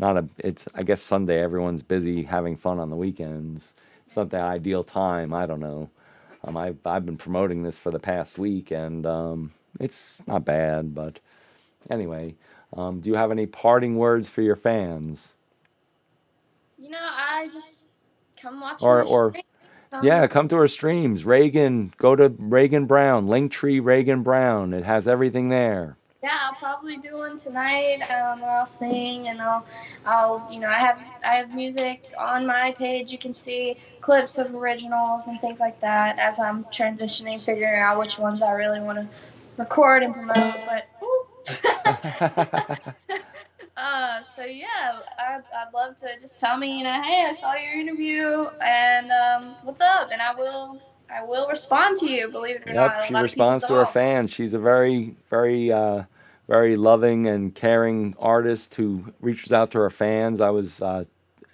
not a. It's I guess Sunday. Everyone's busy having fun on the weekends. It's not the ideal time. I don't know. I've been promoting this for the past week, and it's not bad, but. Anyway, do you have any parting words for your fans? I just come watch Or, my or stream. yeah, come to our streams. Reagan, go to Reagan Brown, Linktree Reagan Brown. It has everything there. Yeah, I'll probably do one tonight where I'll sing and I'll I have music on my page. You can see clips of originals and things like that as I'm transitioning, figuring out which ones I really want to record and promote. But so yeah, I'd love to just tell me, hey, I saw your interview and what's up, and I will respond to you. Believe it or Yep, not, a she lot of people responds to her don't. fans. She's a very loving and caring artist who reaches out to her fans. I was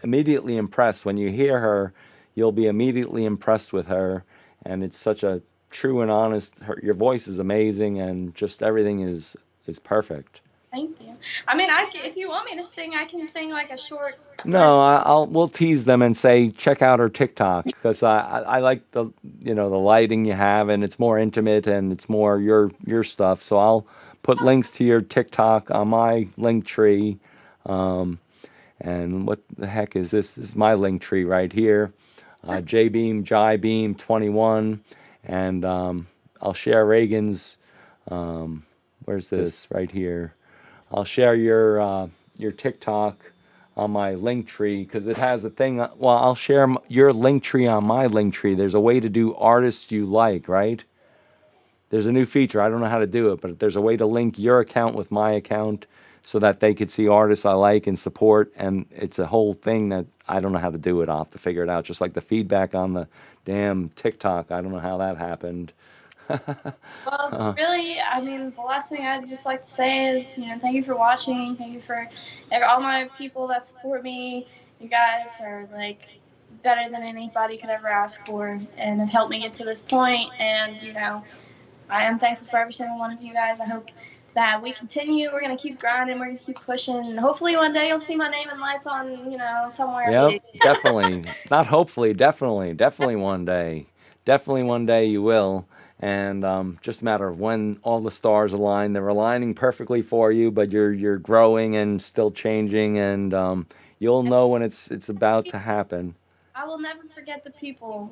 immediately impressed. When you hear her, you'll be immediately impressed with her, and it's such a true and honest. Your voice is amazing, and just everything is perfect. Thank you. I mean, if you want me to sing, I can sing like a short. No, we'll tease them and say check out her TikTok because I like the the lighting you have, and it's more intimate and it's more your stuff. So I'll put links to your TikTok on my link tree. And what the heck is this? This is my link tree right here. JBeam JaiBeam 21, and I'll share Reagan's. Where's this right here? I'll share your TikTok on my link tree because it has a thing. Well, I'll share your link tree on my link tree. There's a way to do artists you like, right? There's a new feature. I don't know how to do it, but there's a way to link your account with my account so that they could see artists I like and support. And it's a whole thing that I don't know how to do it. I'll have to figure it out. Just like the feedback on the damn TikTok. I don't know how that happened. Well, really, I mean, the last thing I'd just like to say is, thank you for watching. Thank you for all my people that support me. You guys are like better than anybody could ever ask for, and have helped me get to this point. And I am thankful for every single one of you guys. I hope that we continue. We're gonna keep grinding. We're gonna keep pushing. And hopefully one day you'll see my name in lights on, somewhere. Yep, definitely. Not hopefully, definitely one day. Definitely one day you will. And just a matter of when all the stars align. They're aligning perfectly for you, but you're growing and still changing, and you'll know when it's about to happen. I will never forget the people,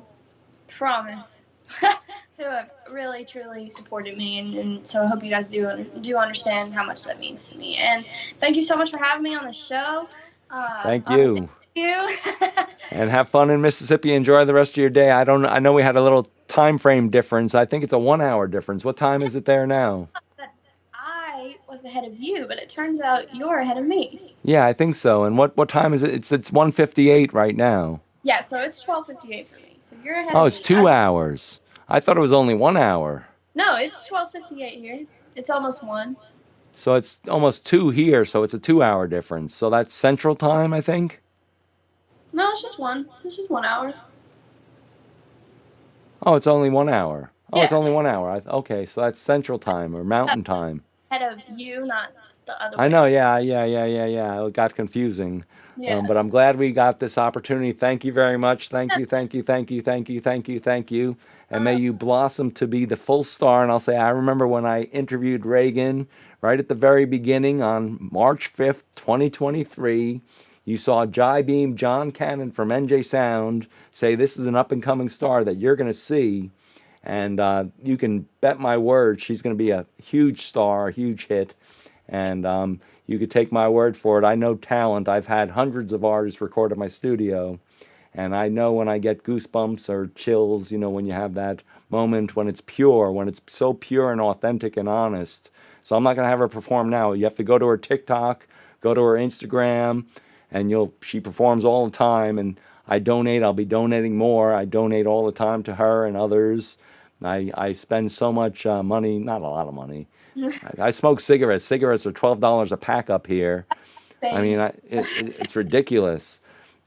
promise, who have really truly supported me, and so I hope you guys do understand how much that means to me. And thank you so much for having me on the show. Thank you. You. And have fun in Mississippi. Enjoy the rest of your day. I know we had a little time frame difference. I think it's a 1 hour difference. What time is it there now? I was ahead of you, but it turns out you're ahead of me. Yeah, I think so. And what time is it? It's 1:58 right now. Yeah, so it's 12:58 for me. So you're ahead Oh, of me. it's 2 hours. I thought it was only 1 hour. No, it's 12:58 here. It's almost 1. So it's almost 2 here, so it's a 2 hour difference. So that's Central Time, I think? No, it's just 1. It's just 1 hour. Oh, it's only 1 hour. Oh, Yeah. It's only 1 hour. Okay, so that's Central Time or Mountain Time. Ahead of you, not the other way. I know, yeah. It got confusing. Yeah. But I'm glad we got this opportunity. Thank you very much. Thank you. and may you blossom to be the full star. And I'll say, I remember when I interviewed Reagan right at the very beginning on March 5th, 2023. You saw Jai Beam John Cannon from NJ Sound say this is an up-and-coming star that you're going to see. And you can bet my word she's going to be a huge star, a huge hit. And you could take my word for it. I know talent. I've had hundreds of artists record at my studio. And I know when I get goosebumps or chills, when you have that moment when it's pure, when it's so pure and authentic and honest. So I'm not going to have her perform now. You have to go to her TikTok, go to her Instagram, and she performs all the time. And I donate. I'll be donating more. I donate all the time to her and others. I spend so much money, not a lot of money. I smoke cigarettes. Cigarettes are $12 a pack up here. I mean, it's ridiculous.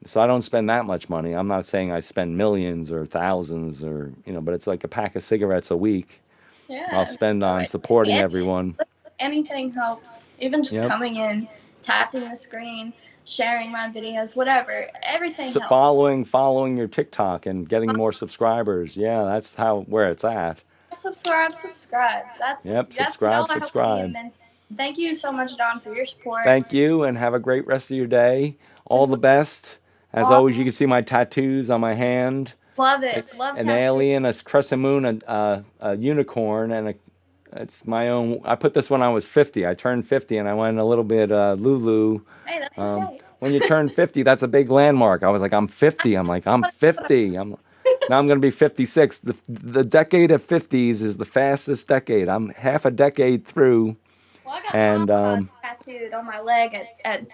So I don't spend that much money. I'm not saying I spend millions or thousands but it's like a pack of cigarettes a week. Yeah. I'll spend on supporting everyone. Anything helps. Even just coming in, tapping the screen, sharing my videos, whatever. Everything helps. Following your TikTok and getting more subscribers. Yeah, that's where it's at. Subscribe. Subscribe. Thank you so much, Don, for your support. Thank you, and have a great rest of your day. All the best. As always, you can see my tattoos on my hand. Love it. It's Love an tattoos. alien, a crescent moon, a unicorn, and it's my own. I put this when I was 50. I turned 50, and I went a little bit Lulu. Hey, that's okay. When you turn 50, that's a big landmark. I was like, I'm 50. I'm 50. Now I'm going to be 56. The decade of 50s is the fastest decade. I'm half a decade through. Well, I got tattooed on my leg at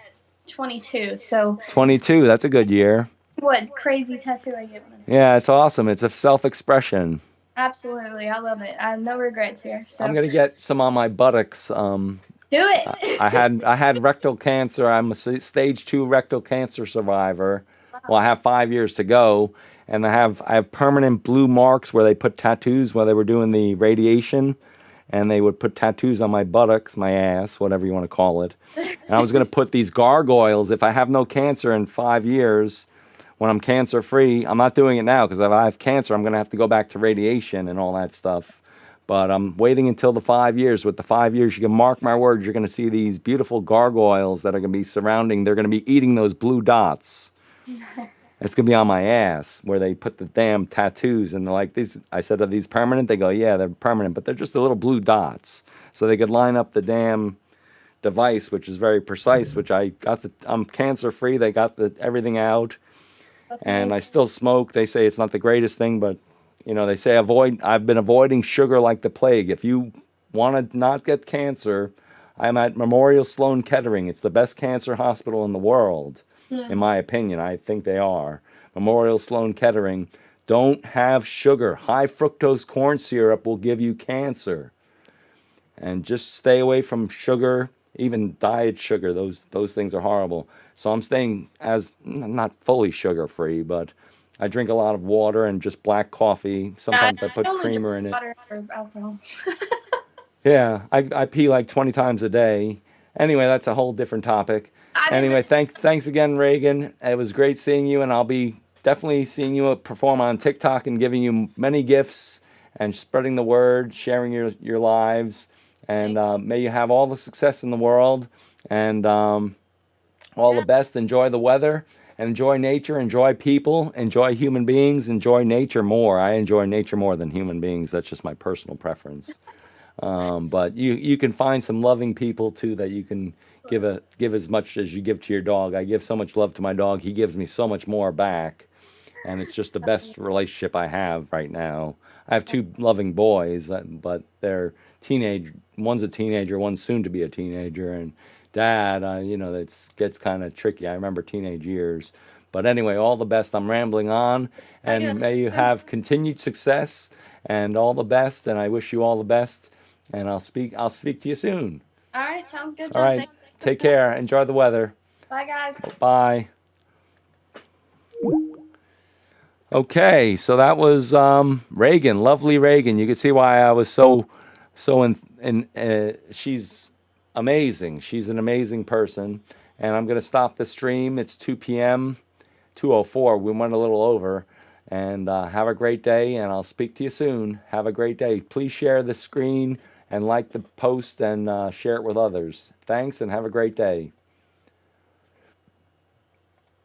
22. So 22. That's a good year. What crazy tattoo I get? Yeah, it's awesome. It's a self-expression. Absolutely, I love it. I have no regrets here. So I'm going to get some on my buttocks. Do it. I had rectal cancer. I'm a stage 2 rectal cancer survivor. Well, I have 5 years to go. And I have permanent blue marks where they put tattoos while they were doing the radiation, and they would put tattoos on my buttocks, my ass, whatever you want to call it. And I was going to put these gargoyles. If I have no cancer in 5 years, when I'm cancer free, I'm not doing it now because if I have cancer, I'm going to have to go back to radiation and all that stuff. But I'm waiting until the 5 years. With the 5 years, you can mark my words, you're going to see these beautiful gargoyles that are going to be surrounding. They're going to be eating those blue dots. It's going to be on my ass where they put the damn tattoos. And they're like, I said, are these permanent? They go, yeah, they're permanent. But they're just the little blue dots. So they could line up the damn device, which is very precise, which I'm cancer-free. They got everything out. And I still smoke. They say it's not the greatest thing, but, they say I've been avoiding sugar like the plague. If you want to not get cancer, I'm at Memorial Sloan Kettering. It's the best cancer hospital in the world. In my opinion, I think they are. Memorial Sloan Kettering. Don't have sugar. High fructose corn syrup will give you cancer. And just stay away from sugar, even diet sugar. Those things are horrible. So I'm staying not fully sugar-free, but I drink a lot of water and just black coffee. Sometimes I put creamer in it. Water or alcohol. Yeah, I pee like 20 times a day. Anyway, that's a whole different topic. Anyway, thanks again, Reagan. It was great seeing you, and I'll be definitely seeing you perform on TikTok and giving you many gifts and spreading the word, sharing your lives. And may you have all the success in the world and all the best. Enjoy the weather and enjoy nature, enjoy people, enjoy human beings, enjoy nature more. I enjoy nature more than human beings. That's just my personal preference. But you can find some loving people too that you can give as much as you give to your dog. I give so much love to my dog. He gives me so much more back. And it's just the best relationship I have right now. I have 2 loving boys, but they're teenage. One's a teenager, one's soon to be a teenager. And Dad, it gets kind of tricky. I remember teenage years. But anyway, all the best. I'm rambling on. And may you have continued success and all the best. And I wish you all the best. And I'll speak to you soon. All right, sounds good, All John. right, take care. Enjoy the weather. Bye, guys. Bye. Okay, so that was Reagan, lovely Reagan. You can see why I was so she's amazing. She's an amazing person. And I'm going to stop the stream. It's 2 p.m., 2:04. We went a little over. And have a great day, and I'll speak to you soon. Have a great day. Please share the screen and like the post and share it with others. Thanks, and have a great day.